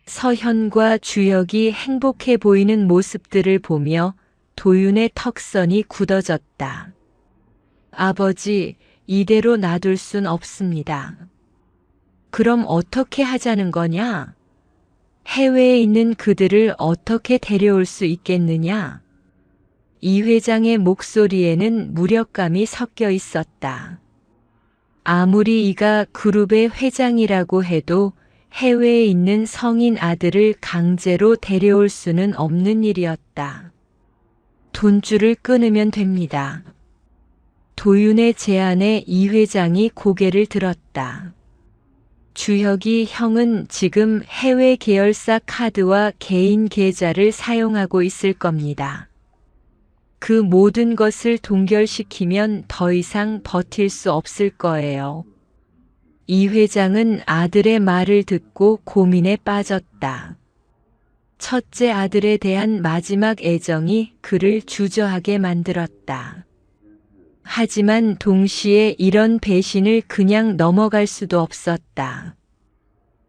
S1: 서현과 주혁이 행복해 보이는 모습들을 보며 도윤의 턱선이 굳어졌다. 아버지, 이대로 놔둘 순 없습니다. 그럼 어떻게 하자는 거냐? 해외에 있는 그들을 어떻게 데려올 수 있겠느냐? 이 회장의 목소리에는 무력감이 섞여 있었다. 아무리 이가 그룹의 회장이라고 해도 해외에 있는 성인 아들을 강제로 데려올 수는 없는 일이었다. 돈줄을 끊으면 됩니다. 도윤의 제안에 이 회장이 고개를 들었다. 주혁이 형은 지금 해외 계열사 카드와 개인 계좌를 사용하고 있을 겁니다. 그 모든 것을 동결시키면 더 이상 버틸 수 없을 거예요. 이 회장은 아들의 말을 듣고 고민에 빠졌다. 첫째 아들에 대한 마지막 애정이 그를 주저하게 만들었다. 하지만 동시에 이런 배신을 그냥 넘어갈 수도 없었다.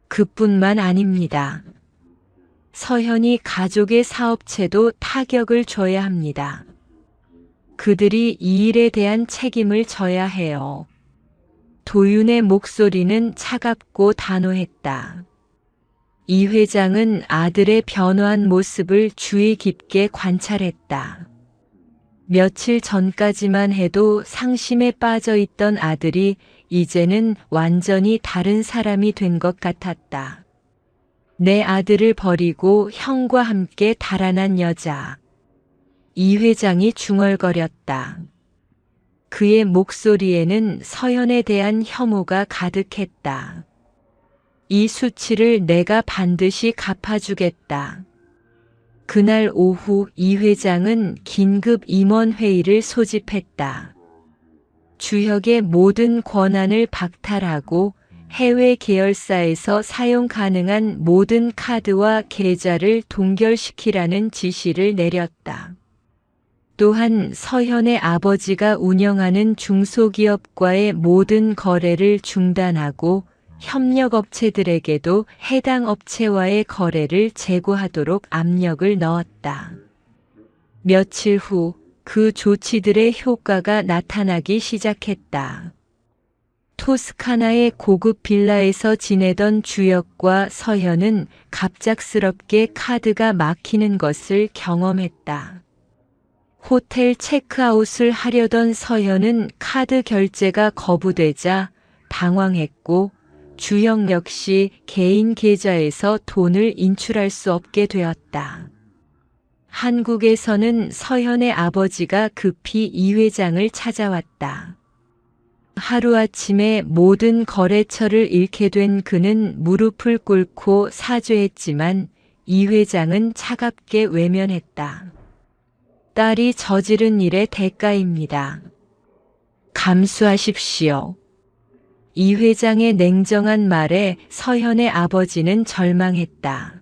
S1: 그뿐만 아닙니다. 서현이 가족의 사업체도 타격을 줘야 합니다. 그들이 이 일에 대한 책임을 져야 해요. 도윤의 목소리는 차갑고 단호했다. 이 회장은 아들의 변화한 모습을 주의 깊게 관찰했다. 며칠 전까지만 해도 상심에 빠져 있던 아들이 이제는 완전히 다른 사람이 된 것 같았다. 내 아들을 버리고 형과 함께 달아난 여자. 이 회장이 중얼거렸다. 그의 목소리에는 서현에 대한 혐오가 가득했다. 이 수치를 내가 반드시 갚아주겠다. 그날 오후 이 회장은 긴급 임원회의를 소집했다. 주혁의 모든 권한을 박탈하고 해외 계열사에서 사용 가능한 모든 카드와 계좌를 동결시키라는 지시를 내렸다. 또한 서현의 아버지가 운영하는 중소기업과의 모든 거래를 중단하고 협력업체들에게도 해당 업체와의 거래를 재고하도록 압력을 넣었다. 며칠 후 그 조치들의 효과가 나타나기 시작했다. 토스카나의 고급 빌라에서 지내던 주혁과 서현은 갑작스럽게 카드가 막히는 것을 경험했다. 호텔 체크아웃을 하려던 서현은 카드 결제가 거부되자 당황했고 주혁 역시 개인 계좌에서 돈을 인출할 수 없게 되었다. 한국에서는 서현의 아버지가 급히 이 회장을 찾아왔다. 하루아침에 모든 거래처를 잃게 된 그는 무릎을 꿇고 사죄했지만 이 회장은 차갑게 외면했다. 딸이 저지른 일의 대가입니다. 감수하십시오. 이 회장의 냉정한 말에 서현의 아버지는 절망했다.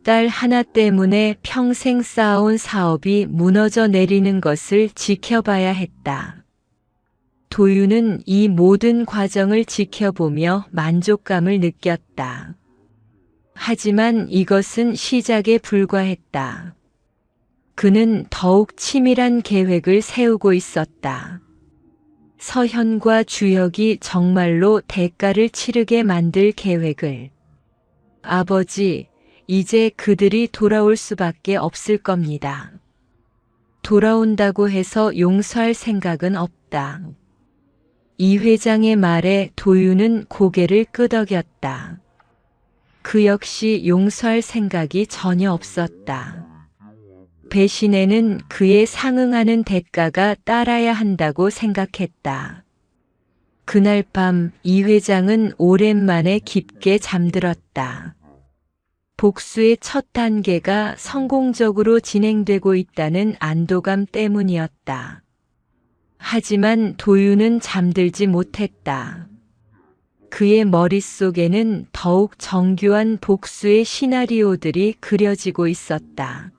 S1: 딸 하나 때문에 평생 쌓아온 사업이 무너져 내리는 것을 지켜봐야 했다. 도윤은 이 모든 과정을 지켜보며 만족감을 느꼈다. 하지만 이것은 시작에 불과했다. 그는 더욱 치밀한 계획을 세우고 있었다. 서현과 주혁이 정말로 대가를 치르게 만들 계획을. 아버지, 이제 그들이 돌아올 수밖에 없을 겁니다. 돌아온다고 해서 용서할 생각은 없다. 이 회장의 말에 도윤은 고개를 끄덕였다. 그 역시 용서할 생각이 전혀 없었다. 배신에는 그에 상응하는 대가가 따라야 한다고 생각했다. 그날 밤 이 회장은 오랜만에 깊게 잠들었다. 복수의 첫 단계가 성공적으로 진행되고 있다는 안도감 때문이었다. 하지만 도윤은 잠들지 못했다. 그의 머릿속에는 더욱 정교한 복수의 시나리오들이 그려지고 있었다.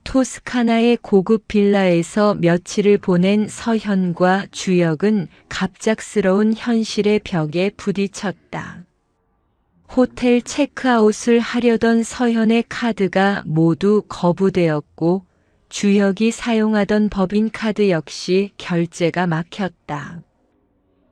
S1: 토스카나의 고급 빌라에서 며칠을 보낸 서현과 주혁은 갑작스러운 현실의 벽에 부딪혔다. 호텔 체크아웃을 하려던 서현의 카드가 모두 거부되었고 주혁이 사용하던 법인카드 역시 결제가 막혔다.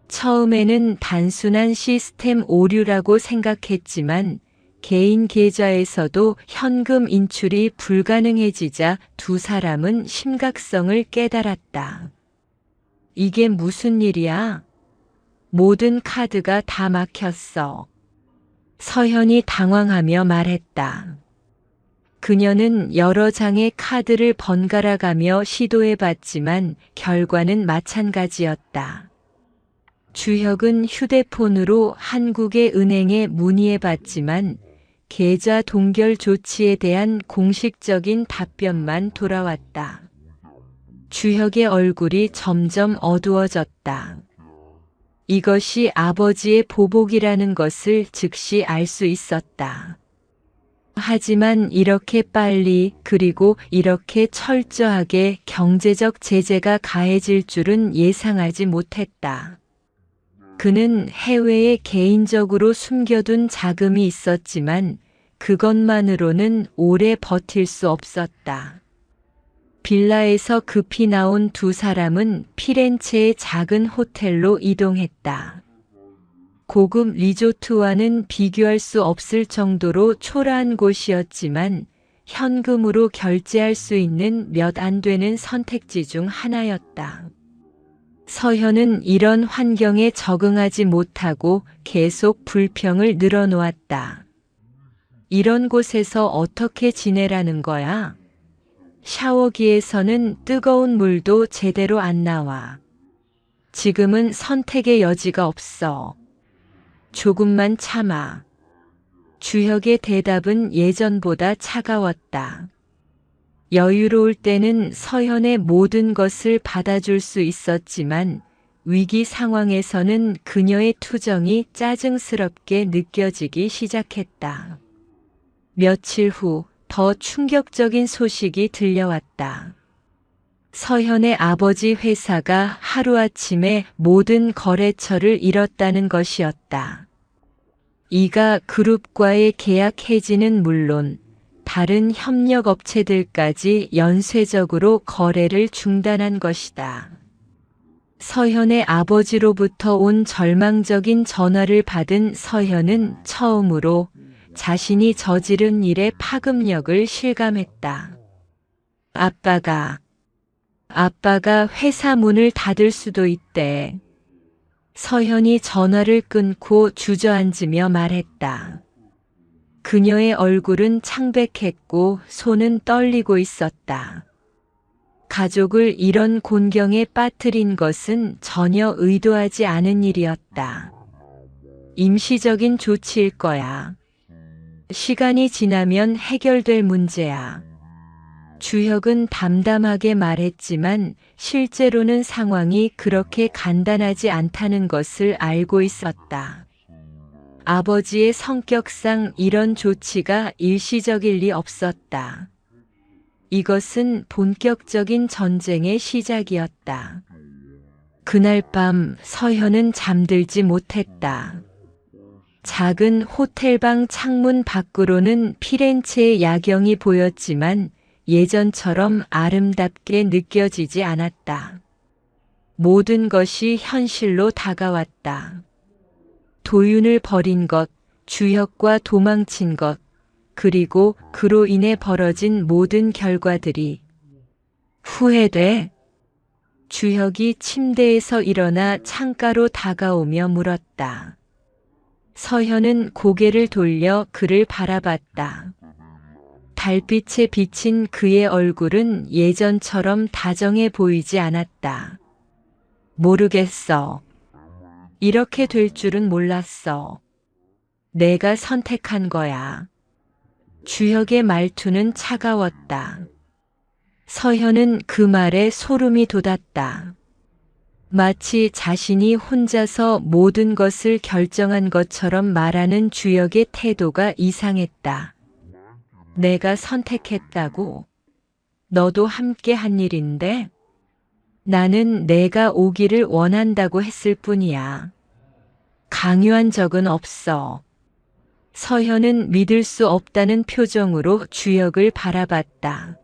S1: 처음에는 단순한 시스템 오류라고 생각했지만 개인 계좌에서도 현금 인출이 불가능해지자 두 사람은 심각성을 깨달았다. 이게 무슨 일이야? 모든 카드가 다 막혔어. 서현이 당황하며 말했다. 그녀는 여러 장의 카드를 번갈아 가며 시도해봤지만 결과는 마찬가지였다. 주혁은 휴대폰으로 한국의 은행에 문의해봤지만 계좌 동결 조치에 대한 공식적인 답변만 돌아왔다. 주혁의 얼굴이 점점 어두워졌다. 이것이 아버지의 보복이라는 것을 즉시 알 수 있었다. 하지만 이렇게 빨리 그리고 이렇게 철저하게 경제적 제재가 가해질 줄은 예상하지 못했다. 그는 해외에 개인적으로 숨겨둔 자금이 있었지만 그것만으로는 오래 버틸 수 없었다. 빌라에서 급히 나온 두 사람은 피렌체의 작은 호텔로 이동했다. 고급 리조트와는 비교할 수 없을 정도로 초라한 곳이었지만 현금으로 결제할 수 있는 몇 안 되는 선택지 중 하나였다. 서현은 이런 환경에 적응하지 못하고 계속 불평을 늘어놓았다. 이런 곳에서 어떻게 지내라는 거야? 샤워기에서는 뜨거운 물도 제대로 안 나와. 지금은 선택의 여지가 없어. 조금만 참아. 주혁의 대답은 예전보다 차가웠다. 여유로울 때는 서현의 모든 것을 받아줄 수 있었지만 위기 상황에서는 그녀의 투정이 짜증스럽게 느껴지기 시작했다. 며칠 후 더 충격적인 소식이 들려왔다. 서현의 아버지 회사가 하루아침에 모든 거래처를 잃었다는 것이었다. 이가 그룹과의 계약 해지는 물론 다른 협력업체들까지 연쇄적으로 거래를 중단한 것이다. 서현의 아버지로부터 온 절망적인 전화를 받은 서현은 처음으로 자신이 저지른 일의 파급력을 실감했다. 아빠가 회사 문을 닫을 수도 있대. 서현이 전화를 끊고 주저앉으며 말했다. 그녀의 얼굴은 창백했고 손은 떨리고 있었다. 가족을 이런 곤경에 빠뜨린 것은 전혀 의도하지 않은 일이었다. 임시적인 조치일 거야. 시간이 지나면 해결될 문제야. 주혁은 담담하게 말했지만 실제로는 상황이 그렇게 간단하지 않다는 것을 알고 있었다. 아버지의 성격상 이런 조치가 일시적일 리 없었다. 이것은 본격적인 전쟁의 시작이었다. 그날 밤 서현은 잠들지 못했다. 작은 호텔방 창문 밖으로는 피렌체의 야경이 보였지만 예전처럼 아름답게 느껴지지 않았다. 모든 것이 현실로 다가왔다. 도윤을 버린 것, 주혁과 도망친 것, 그리고 그로 인해 벌어진 모든 결과들이 후회돼? 주혁이 침대에서 일어나 창가로 다가오며 물었다. 서현은 고개를 돌려 그를 바라봤다. 달빛에 비친 그의 얼굴은 예전처럼 다정해 보이지 않았다. 모르겠어. 이렇게 될 줄은 몰랐어. 내가 선택한 거야. 주혁의 말투는 차가웠다. 서현은 그 말에 소름이 돋았다. 마치 자신이 혼자서 모든 것을 결정한 것처럼 말하는 주혁의 태도가 이상했다. 내가 선택했다고? 너도 함께 한 일인데? 나는 내가 오기를 원한다고 했을 뿐이야. 강요한 적은 없어. 서현은 믿을 수 없다는 표정으로 주혁을 바라봤다.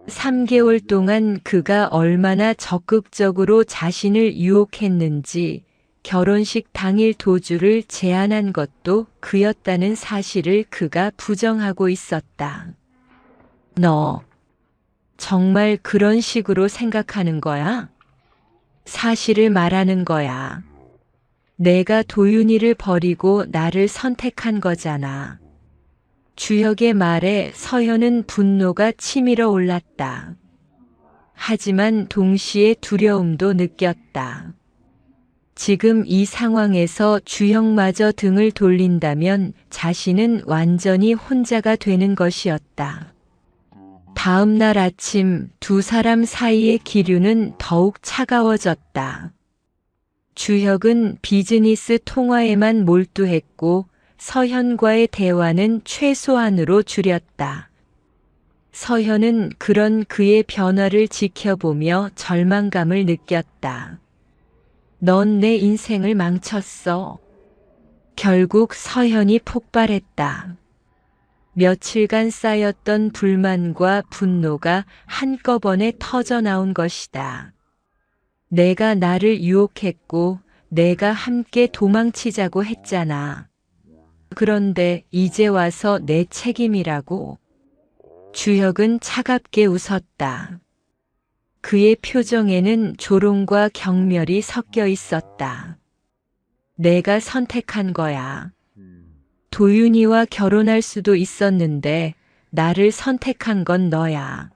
S1: 3개월 동안 그가 얼마나 적극적으로 자신을 유혹했는지 결혼식 당일 도주를 제안한 것도 그였다는 사실을 그가 부정하고 있었다. 너 정말 그런 식으로 생각하는 거야? 사실을 말하는 거야. 내가 도윤이를 버리고 나를 선택한 거잖아. 주혁의 말에 서현은 분노가 치밀어 올랐다. 하지만 동시에 두려움도 느꼈다. 지금 이 상황에서 주혁마저 등을 돌린다면 자신은 완전히 혼자가 되는 것이었다. 다음 날 아침 두 사람 사이의 기류는 더욱 차가워졌다. 주혁은 비즈니스 통화에만 몰두했고 서현과의 대화는 최소한으로 줄였다. 서현은 그런 그의 변화를 지켜보며 절망감을 느꼈다. 넌 내 인생을 망쳤어. 결국 서현이 폭발했다. 며칠간 쌓였던 불만과 분노가 한꺼번에 터져나온 것이다. 내가 나를 유혹했고 내가 함께 도망치자고 했잖아. 그런데 이제 와서 내 책임이라고. 주혁은 차갑게 웃었다. 그의 표정에는 조롱과 경멸이 섞여 있었다. 내가 선택한 거야. 도윤이와 결혼할 수도 있었는데 나를 선택한 건 너야.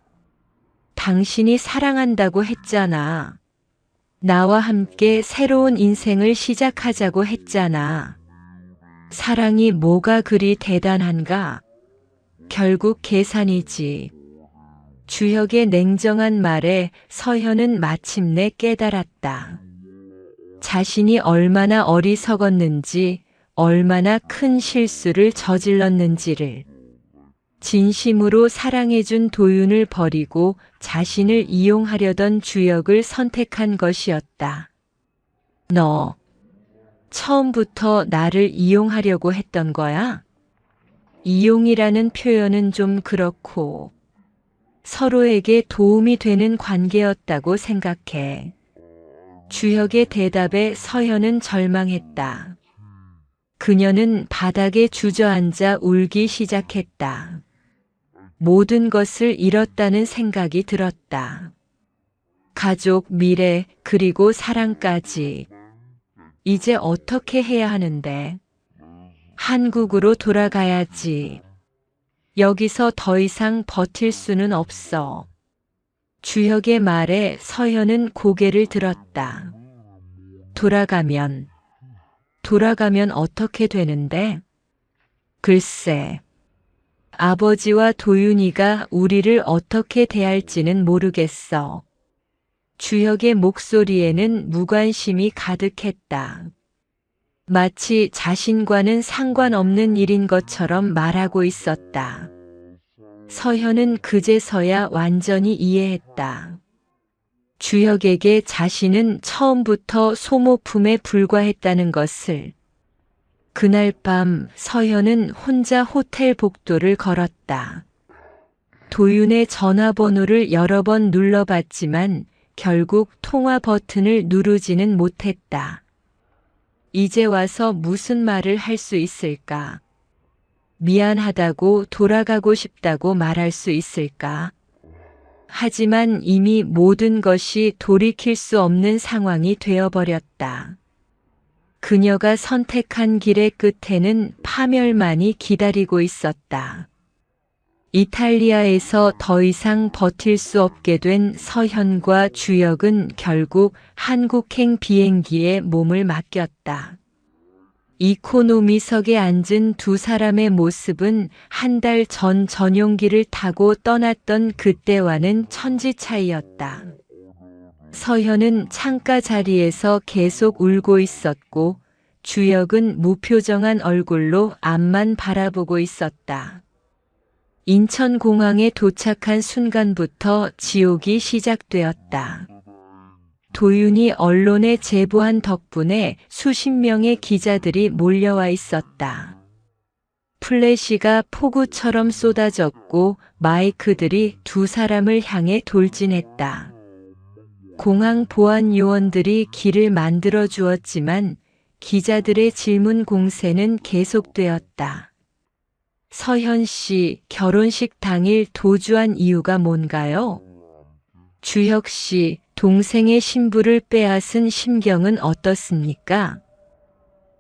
S1: 당신이 사랑한다고 했잖아. 나와 함께 새로운 인생을 시작하자고 했잖아. 사랑이 뭐가 그리 대단한가? 결국 계산이지. 주혁의 냉정한 말에 서현은 마침내 깨달았다. 자신이 얼마나 어리석었는지, 얼마나 큰 실수를 저질렀는지를. 진심으로 사랑해준 도윤을 버리고 자신을 이용하려던 주혁을 선택한 것이었다. 너, 처음부터 나를 이용하려고 했던 거야? 이용이라는 표현은 좀 그렇고, 서로에게 도움이 되는 관계였다고 생각해. 주혁의 대답에 서현은 절망했다. 그녀는 바닥에 주저앉아 울기 시작했다. 모든 것을 잃었다는 생각이 들었다. 가족, 미래, 그리고 사랑까지. 이제 어떻게 해야 하는데? 한국으로 돌아가야지. 여기서 더 이상 버틸 수는 없어. 주혁의 말에 서현은 고개를 들었다. 돌아가면 어떻게 되는데? 글쎄, 아버지와 도윤이가 우리를 어떻게 대할지는 모르겠어. 주혁의 목소리에는 무관심이 가득했다. 마치 자신과는 상관없는 일인 것처럼 말하고 있었다. 서현은 그제서야 완전히 이해했다. 주혁에게 자신은 처음부터 소모품에 불과했다는 것을. 그날 밤 서현은 혼자 호텔 복도를 걸었다. 도윤의 전화번호를 여러 번 눌러봤지만 결국 통화 버튼을 누르지는 못했다. 이제 와서 무슨 말을 할 수 있을까? 미안하다고 돌아가고 싶다고 말할 수 있을까? 하지만 이미 모든 것이 돌이킬 수 없는 상황이 되어버렸다. 그녀가 선택한 길의 끝에는 파멸만이 기다리고 있었다. 이탈리아에서 더 이상 버틸 수 없게 된 서현과 주혁은 결국 한국행 비행기에 몸을 맡겼다. 이코노미석에 앉은 두 사람의 모습은 한 달 전 전용기를 타고 떠났던 그때와는 천지 차이였다. 서현은 창가 자리에서 계속 울고 있었고 주혁은 무표정한 얼굴로 앞만 바라보고 있었다. 인천공항에 도착한 순간부터 지옥이 시작되었다. 도윤이 언론에 제보한 덕분에 수십 명의 기자들이 몰려와 있었다. 플래시가 폭우처럼 쏟아졌고 마이크들이 두 사람을 향해 돌진했다. 공항 보안 요원들이 길을 만들어 주었지만 기자들의 질문 공세는 계속되었다. 서현 씨, 결혼식 당일 도주한 이유가 뭔가요? 주혁 씨, 동생의 신부를 빼앗은 심경은 어떻습니까?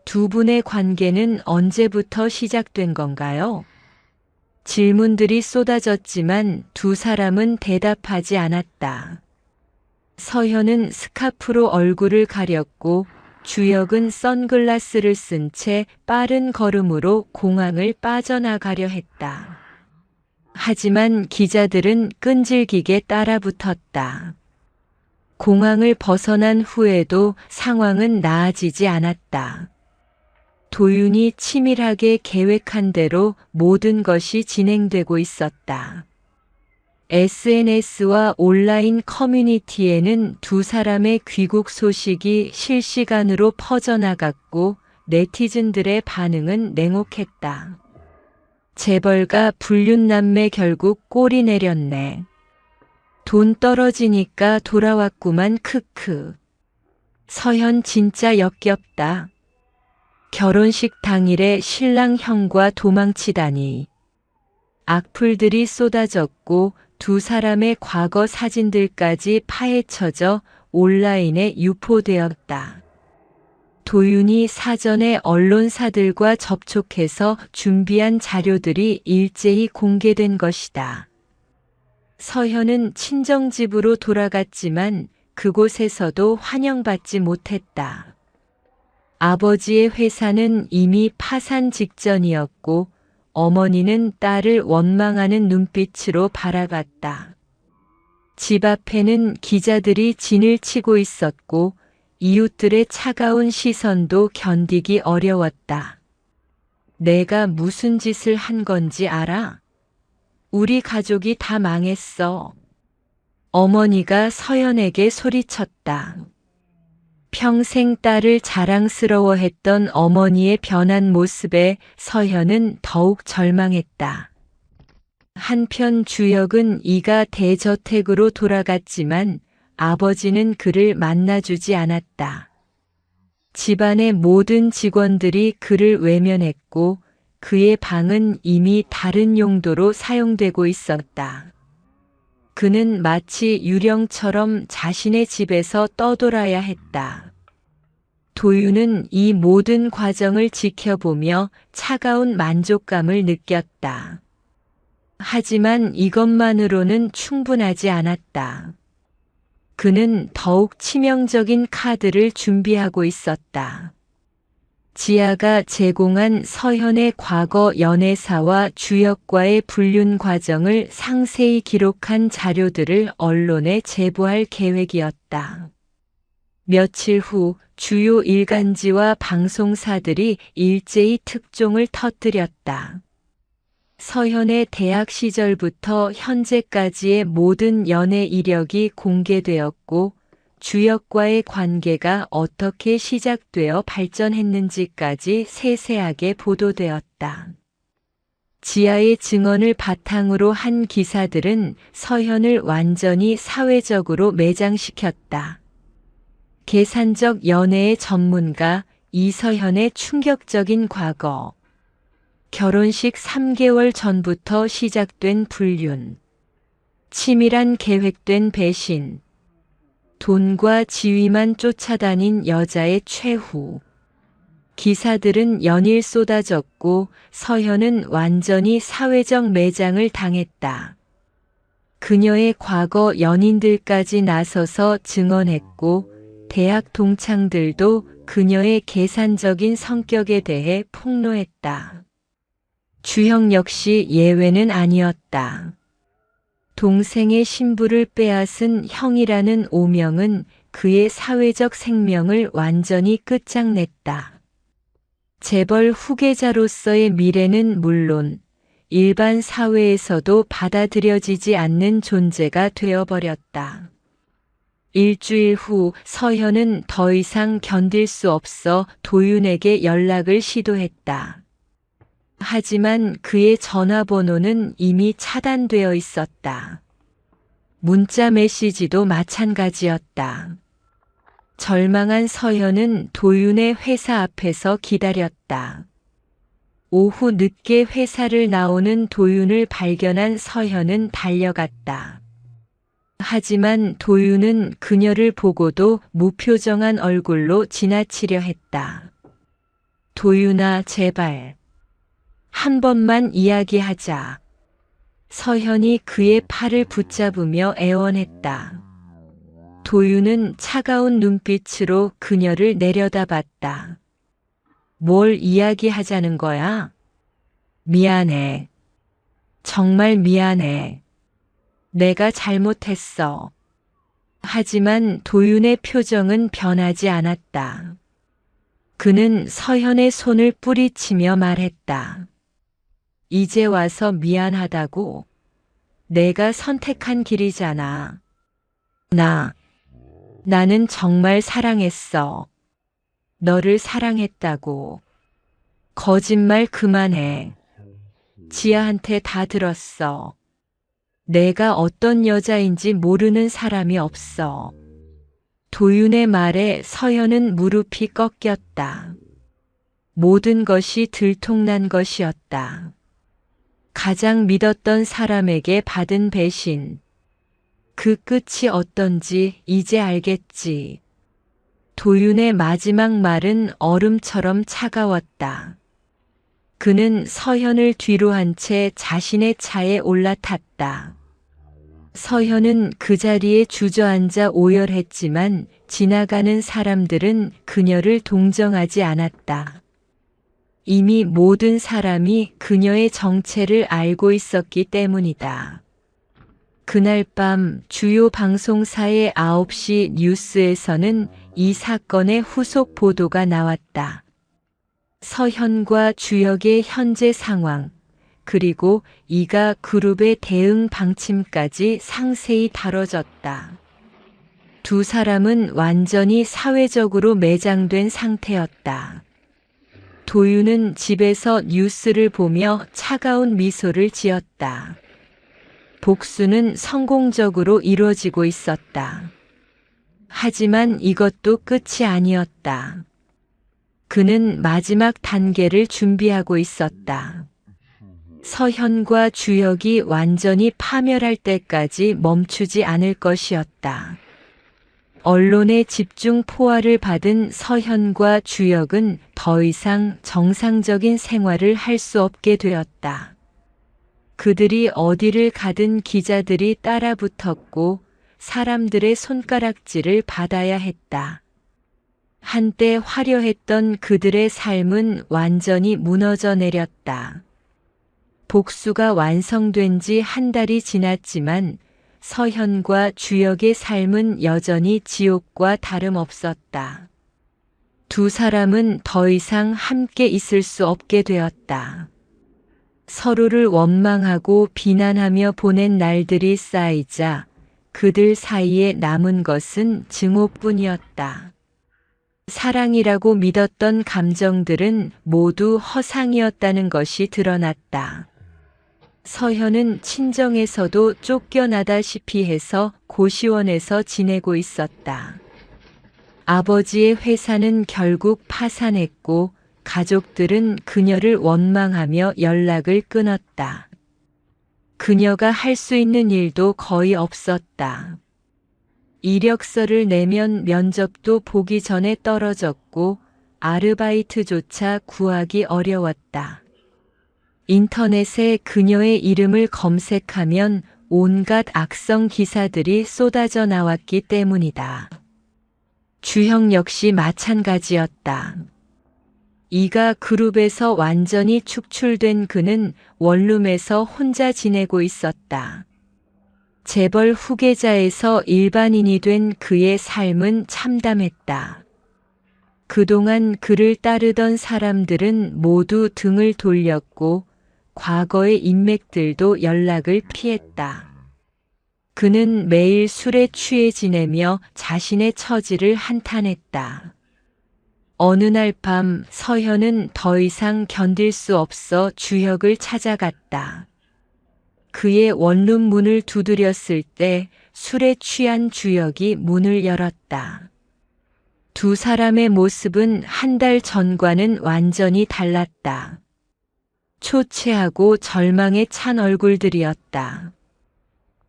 S1: 두 분의 관계는 언제부터 시작된 건가요? 질문들이 쏟아졌지만 두 사람은 대답하지 않았다. 서현은 스카프로 얼굴을 가렸고 주혁은 선글라스를 쓴 채 빠른 걸음으로 공항을 빠져나가려 했다. 하지만 기자들은 끈질기게 따라붙었다. 공항을 벗어난 후에도 상황은 나아지지 않았다. 도윤이 치밀하게 계획한 대로 모든 것이 진행되고 있었다. SNS와 온라인 커뮤니티에는 두 사람의 귀국 소식이 실시간으로 퍼져나갔고 네티즌들의 반응은 냉혹했다. 재벌가 불륜남매 결국 꼴이 내렸네. 돈 떨어지니까 돌아왔구만 크크. 서현 진짜 역겹다. 결혼식 당일에 신랑 형과 도망치다니. 악플들이 쏟아졌고 두 사람의 과거 사진들까지 파헤쳐져 온라인에 유포되었다. 도윤이 사전에 언론사들과 접촉해서 준비한 자료들이 일제히 공개된 것이다. 서현은 친정집으로 돌아갔지만 그곳에서도 환영받지 못했다. 아버지의 회사는 이미 파산 직전이었고 어머니는 딸을 원망하는 눈빛으로 바라봤다. 집 앞에는 기자들이 진을 치고 있었고 이웃들의 차가운 시선도 견디기 어려웠다. 내가 무슨 짓을 한 건지 알아? 우리 가족이 다 망했어. 어머니가 서연에게 소리쳤다. 평생 딸을 자랑스러워했던 어머니의 변한 모습에 서현은 더욱 절망했다. 한편 주혁은 이가 대저택으로 돌아갔지만 아버지는 그를 만나주지 않았다. 집안의 모든 직원들이 그를 외면했고 그의 방은 이미 다른 용도로 사용되고 있었다. 그는 마치 유령처럼 자신의 집에서 떠돌아야 했다. 도윤은 이 모든 과정을 지켜보며 차가운 만족감을 느꼈다. 하지만 이것만으로는 충분하지 않았다. 그는 더욱 치명적인 카드를 준비하고 있었다. 지아가 제공한 서현의 과거 연애사와 주혁과의 불륜 과정을 상세히 기록한 자료들을 언론에 제보할 계획이었다. 며칠 후 주요 일간지와 방송사들이 일제히 특종을 터뜨렸다. 서현의 대학 시절부터 현재까지의 모든 연애 이력이 공개되었고 주혁과의 관계가 어떻게 시작되어 발전했는지까지 세세하게 보도되었다. 지아의 증언을 바탕으로 한 기사들은 서현을 완전히 사회적으로 매장시켰다. 계산적 연애의 전문가 이서현의 충격적인 과거. 결혼식 3개월 전부터 시작된 불륜. 치밀한 계획된 배신. 돈과 지위만 쫓아다닌 여자의 최후. 기사들은 연일 쏟아졌고 서현은 완전히 사회적 매장을 당했다. 그녀의 과거 연인들까지 나서서 증언했고 대학 동창들도 그녀의 계산적인 성격에 대해 폭로했다. 주혁 역시 예외는 아니었다. 동생의 신부를 빼앗은 형이라는 오명은 그의 사회적 생명을 완전히 끝장냈다. 재벌 후계자로서의 미래는 물론 일반 사회에서도 받아들여지지 않는 존재가 되어버렸다. 일주일 후 서현은 더 이상 견딜 수 없어 도윤에게 연락을 시도했다. 하지만 그의 전화번호는 이미 차단되어 있었다. 문자 메시지도 마찬가지였다. 절망한 서현은 도윤의 회사 앞에서 기다렸다. 오후 늦게 회사를 나오는 도윤을 발견한 서현은 달려갔다. 하지만 도윤은 그녀를 보고도 무표정한 얼굴로 지나치려 했다. 도윤아, 제발. 한 번만 이야기하자. 서현이 그의 팔을 붙잡으며 애원했다. 도윤은 차가운 눈빛으로 그녀를 내려다봤다. 뭘 이야기하자는 거야? 미안해. 정말 미안해. 내가 잘못했어. 하지만 도윤의 표정은 변하지 않았다. 그는 서현의 손을 뿌리치며 말했다. 이제 와서 미안하다고. 내가 선택한 길이잖아. 나는 정말 사랑했어. 너를 사랑했다고. 거짓말 그만해. 지아한테 다 들었어. 내가 어떤 여자인지 모르는 사람이 없어. 도윤의 말에 서현은 무릎이 꺾였다. 모든 것이 들통난 것이었다. 가장 믿었던 사람에게 받은 배신. 그 끝이 어떤지 이제 알겠지. 도윤의 마지막 말은 얼음처럼 차가웠다. 그는 서현을 뒤로 한 채 자신의 차에 올라탔다. 서현은 그 자리에 주저앉아 오열했지만 지나가는 사람들은 그녀를 동정하지 않았다. 이미 모든 사람이 그녀의 정체를 알고 있었기 때문이다. 그날 밤 주요 방송사의 9시 뉴스에서는 이 사건의 후속 보도가 나왔다. 서현과 주혁의 현재 상황, 그리고 이가 그룹의 대응 방침까지 상세히 다뤄졌다. 두 사람은 완전히 사회적으로 매장된 상태였다. 도윤은 집에서 뉴스를 보며 차가운 미소를 지었다. 복수는 성공적으로 이루어지고 있었다. 하지만 이것도 끝이 아니었다. 그는 마지막 단계를 준비하고 있었다. 서현과 주혁이 완전히 파멸할 때까지 멈추지 않을 것이었다. 언론의 집중 포화를 받은 서현과 주혁은 더 이상 정상적인 생활을 할 수 없게 되었다. 그들이 어디를 가든 기자들이 따라붙었고 사람들의 손가락질을 받아야 했다. 한때 화려했던 그들의 삶은 완전히 무너져 내렸다. 복수가 완성된 지 한 달이 지났지만 서현과 주혁의 삶은 여전히 지옥과 다름없었다. 두 사람은 더 이상 함께 있을 수 없게 되었다. 서로를 원망하고 비난하며 보낸 날들이 쌓이자 그들 사이에 남은 것은 증오뿐이었다. 사랑이라고 믿었던 감정들은 모두 허상이었다는 것이 드러났다. 서현은 친정에서도 쫓겨나다시피 해서 고시원에서 지내고 있었다. 아버지의 회사는 결국 파산했고 가족들은 그녀를 원망하며 연락을 끊었다. 그녀가 할 수 있는 일도 거의 없었다. 이력서를 내면 면접도 보기 전에 떨어졌고 아르바이트조차 구하기 어려웠다. 인터넷에 그녀의 이름을 검색하면 온갖 악성 기사들이 쏟아져 나왔기 때문이다. 주형 역시 마찬가지였다. 이가 그룹에서 완전히 축출된 그는 원룸에서 혼자 지내고 있었다. 재벌 후계자에서 일반인이 된 그의 삶은 참담했다. 그동안 그를 따르던 사람들은 모두 등을 돌렸고 과거의 인맥들도 연락을 피했다. 그는 매일 술에 취해 지내며 자신의 처지를 한탄했다. 어느 날 밤 서현은 더 이상 견딜 수 없어 주혁을 찾아갔다. 그의 원룸 문을 두드렸을 때 술에 취한 주혁이 문을 열었다. 두 사람의 모습은 한 달 전과는 완전히 달랐다. 초췌하고 절망에 찬 얼굴들이었다.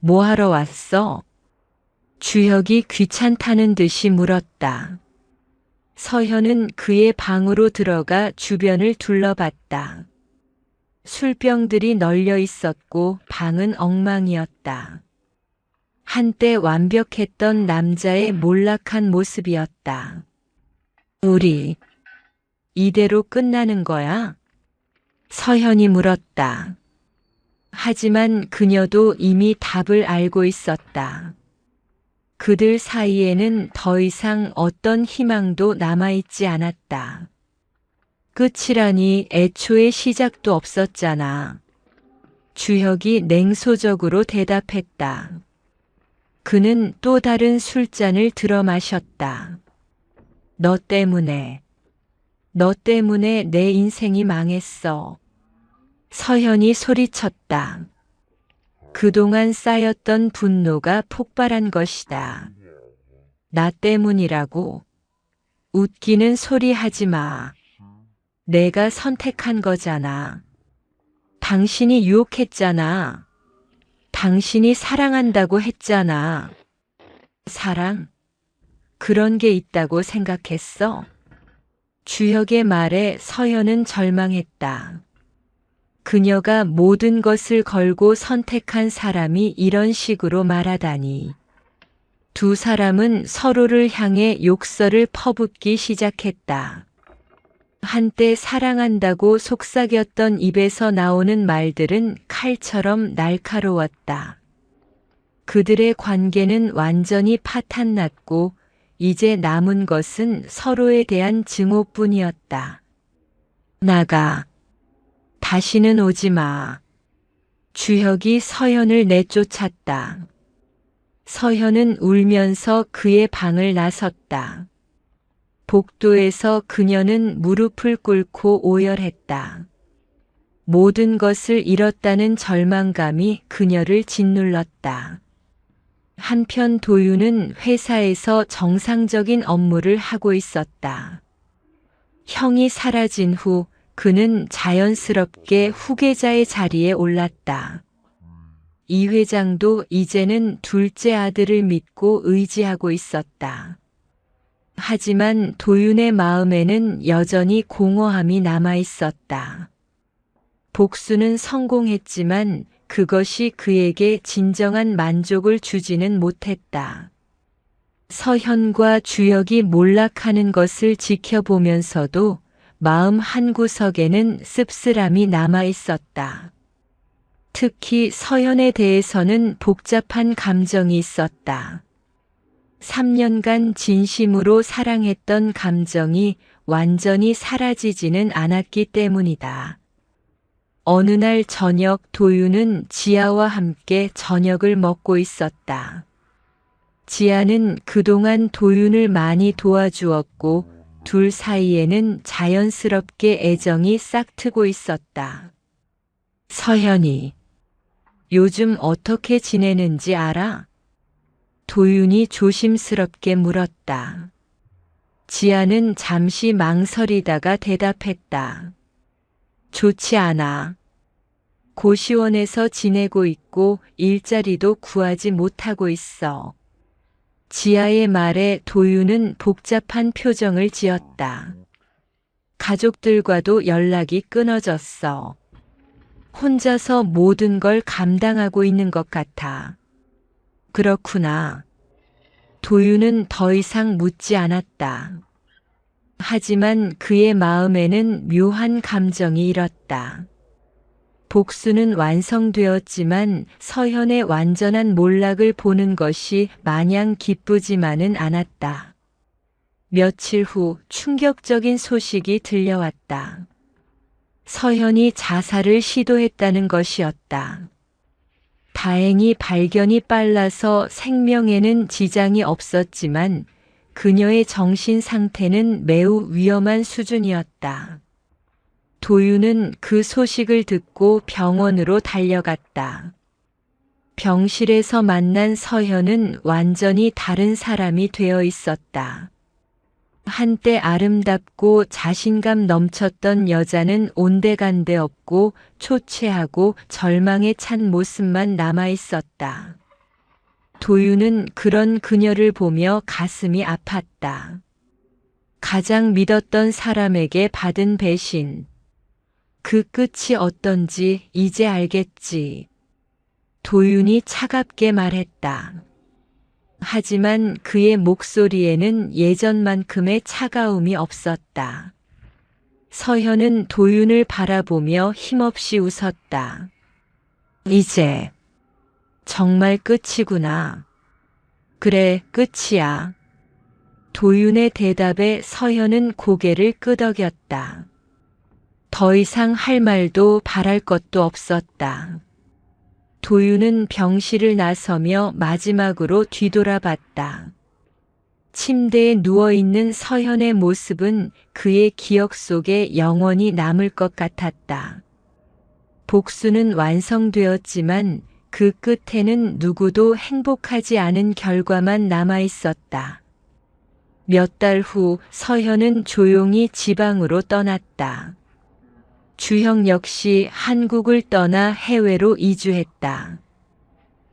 S1: 뭐 하러 왔어? 주혁이 귀찮다는 듯이 물었다. 서현은 그의 방으로 들어가 주변을 둘러봤다. 술병들이 널려 있었고 방은 엉망이었다. 한때 완벽했던 남자의 몰락한 모습이었다. 우리 이대로 끝나는 거야? 서현이 물었다. 하지만 그녀도 이미 답을 알고 있었다. 그들 사이에는 더 이상 어떤 희망도 남아있지 않았다. 끝이라니 애초에 시작도 없었잖아. 주혁이 냉소적으로 대답했다. 그는 또 다른 술잔을 들어 마셨다. 너 때문에 내 인생이 망했어. 서현이 소리쳤다. 그동안 쌓였던 분노가 폭발한 것이다. 나 때문이라고. 웃기는 소리 하지 마. 내가 선택한 거잖아. 당신이 유혹했잖아. 당신이 사랑한다고 했잖아. 사랑? 그런 게 있다고 생각했어? 주혁의 말에 서현은 절망했다. 그녀가 모든 것을 걸고 선택한 사람이 이런 식으로 말하다니. 두 사람은 서로를 향해 욕설을 퍼붓기 시작했다. 한때 사랑한다고 속삭였던 입에서 나오는 말들은 칼처럼 날카로웠다. 그들의 관계는 완전히 파탄났고 이제 남은 것은 서로에 대한 증오뿐이었다. 나가. 다시는 오지 마. 주혁이 서현을 내쫓았다. 서현은 울면서 그의 방을 나섰다. 복도에서 그녀는 무릎을 꿇고 오열했다. 모든 것을 잃었다는 절망감이 그녀를 짓눌렀다. 한편 도윤은 회사에서 정상적인 업무를 하고 있었다. 형이 사라진 후 그는 자연스럽게 후계자의 자리에 올랐다. 이 회장도 이제는 둘째 아들을 믿고 의지하고 있었다. 하지만 도윤의 마음에는 여전히 공허함이 남아 있었다. 복수는 성공했지만 그것이 그에게 진정한 만족을 주지는 못했다. 서현과 주혁이 몰락하는 것을 지켜보면서도 마음 한구석에는 씁쓸함이 남아 있었다. 특히 서현에 대해서는 복잡한 감정이 있었다. 3년간 진심으로 사랑했던 감정이 완전히 사라지지는 않았기 때문이다. 어느 날 저녁 도윤은 지아와 함께 저녁을 먹고 있었다. 지아는 그동안 도윤을 많이 도와주었고 둘 사이에는 자연스럽게 애정이 싹트고 있었다. 서현이 요즘 어떻게 지내는지 알아? 도윤이 조심스럽게 물었다. 지아는 잠시 망설이다가 대답했다. 좋지 않아. 고시원에서 지내고 있고 일자리도 구하지 못하고 있어. 지아의 말에 도윤은 복잡한 표정을 지었다. 가족들과도 연락이 끊어졌어. 혼자서 모든 걸 감당하고 있는 것 같아. 그렇구나. 도윤은 더 이상 묻지 않았다. 하지만 그의 마음에는 묘한 감정이 일었다. 복수는 완성되었지만 서현의 완전한 몰락을 보는 것이 마냥 기쁘지만은 않았다. 며칠 후 충격적인 소식이 들려왔다. 서현이 자살을 시도했다는 것이었다. 다행히 발견이 빨라서 생명에는 지장이 없었지만 그녀의 정신 상태는 매우 위험한 수준이었다. 도윤은 그 소식을 듣고 병원으로 달려갔다. 병실에서 만난 서현은 완전히 다른 사람이 되어 있었다. 한때 아름답고 자신감 넘쳤던 여자는 온데간데 없고 초췌하고 절망에 찬 모습만 남아 있었다. 도윤은 그런 그녀를 보며 가슴이 아팠다. 가장 믿었던 사람에게 받은 배신. 그 끝이 어떤지 이제 알겠지. 도윤이 차갑게 말했다. 하지만 그의 목소리에는 예전만큼의 차가움이 없었다. 서현은 도윤을 바라보며 힘없이 웃었다. 이제 정말 끝이구나. 그래, 끝이야. 도윤의 대답에 서현은 고개를 끄덕였다. 더 이상 할 말도 바랄 것도 없었다. 도윤은 병실을 나서며 마지막으로 뒤돌아봤다. 침대에 누워있는 서현의 모습은 그의 기억 속에 영원히 남을 것 같았다. 복수는 완성되었지만 그 끝에는 누구도 행복하지 않은 결과만 남아있었다. 몇 달 후 서현은 조용히 지방으로 떠났다. 주형 역시 한국을 떠나 해외로 이주했다.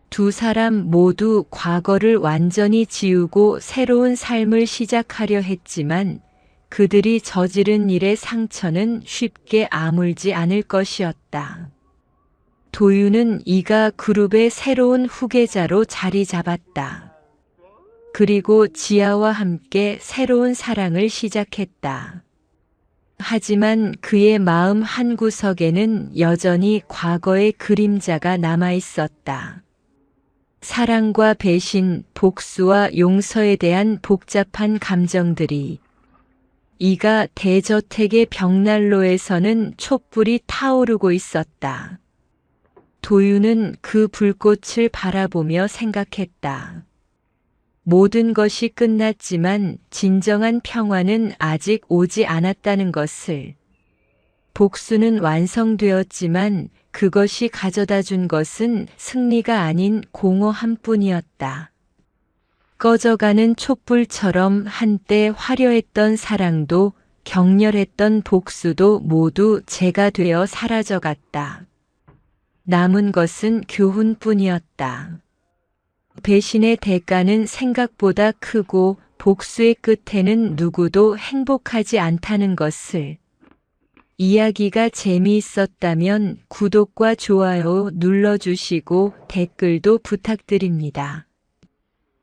S1: 두 사람 모두 과거를 완전히 지우고 새로운 삶을 시작하려 했지만 그들이 저지른 일의 상처는 쉽게 아물지 않을 것이었다. 도윤은 이가 그룹의 새로운 후계자로 자리 잡았다. 그리고 지아와 함께 새로운 사랑을 시작했다. 하지만 그의 마음 한구석에는 여전히 과거의 그림자가 남아 있었다. 사랑과 배신, 복수와 용서에 대한 복잡한 감정들이. 이가 대저택의 벽난로에서는 촛불이 타오르고 있었다. 도윤은 그 불꽃을 바라보며 생각했다. 모든 것이 끝났지만 진정한 평화는 아직 오지 않았다는 것을. 복수는 완성되었지만 그것이 가져다 준 것은 승리가 아닌 공허함 뿐이었다. 꺼져가는 촛불처럼 한때 화려했던 사랑도 격렬했던 복수도 모두 재가 되어 사라져갔다. 남은 것은 교훈뿐이었다. 배신의 대가는 생각보다 크고 복수의 끝에는 누구도 행복하지 않다는 것을. 이야기가 재미있었다면 구독과 좋아요 눌러주시고 댓글도 부탁드립니다.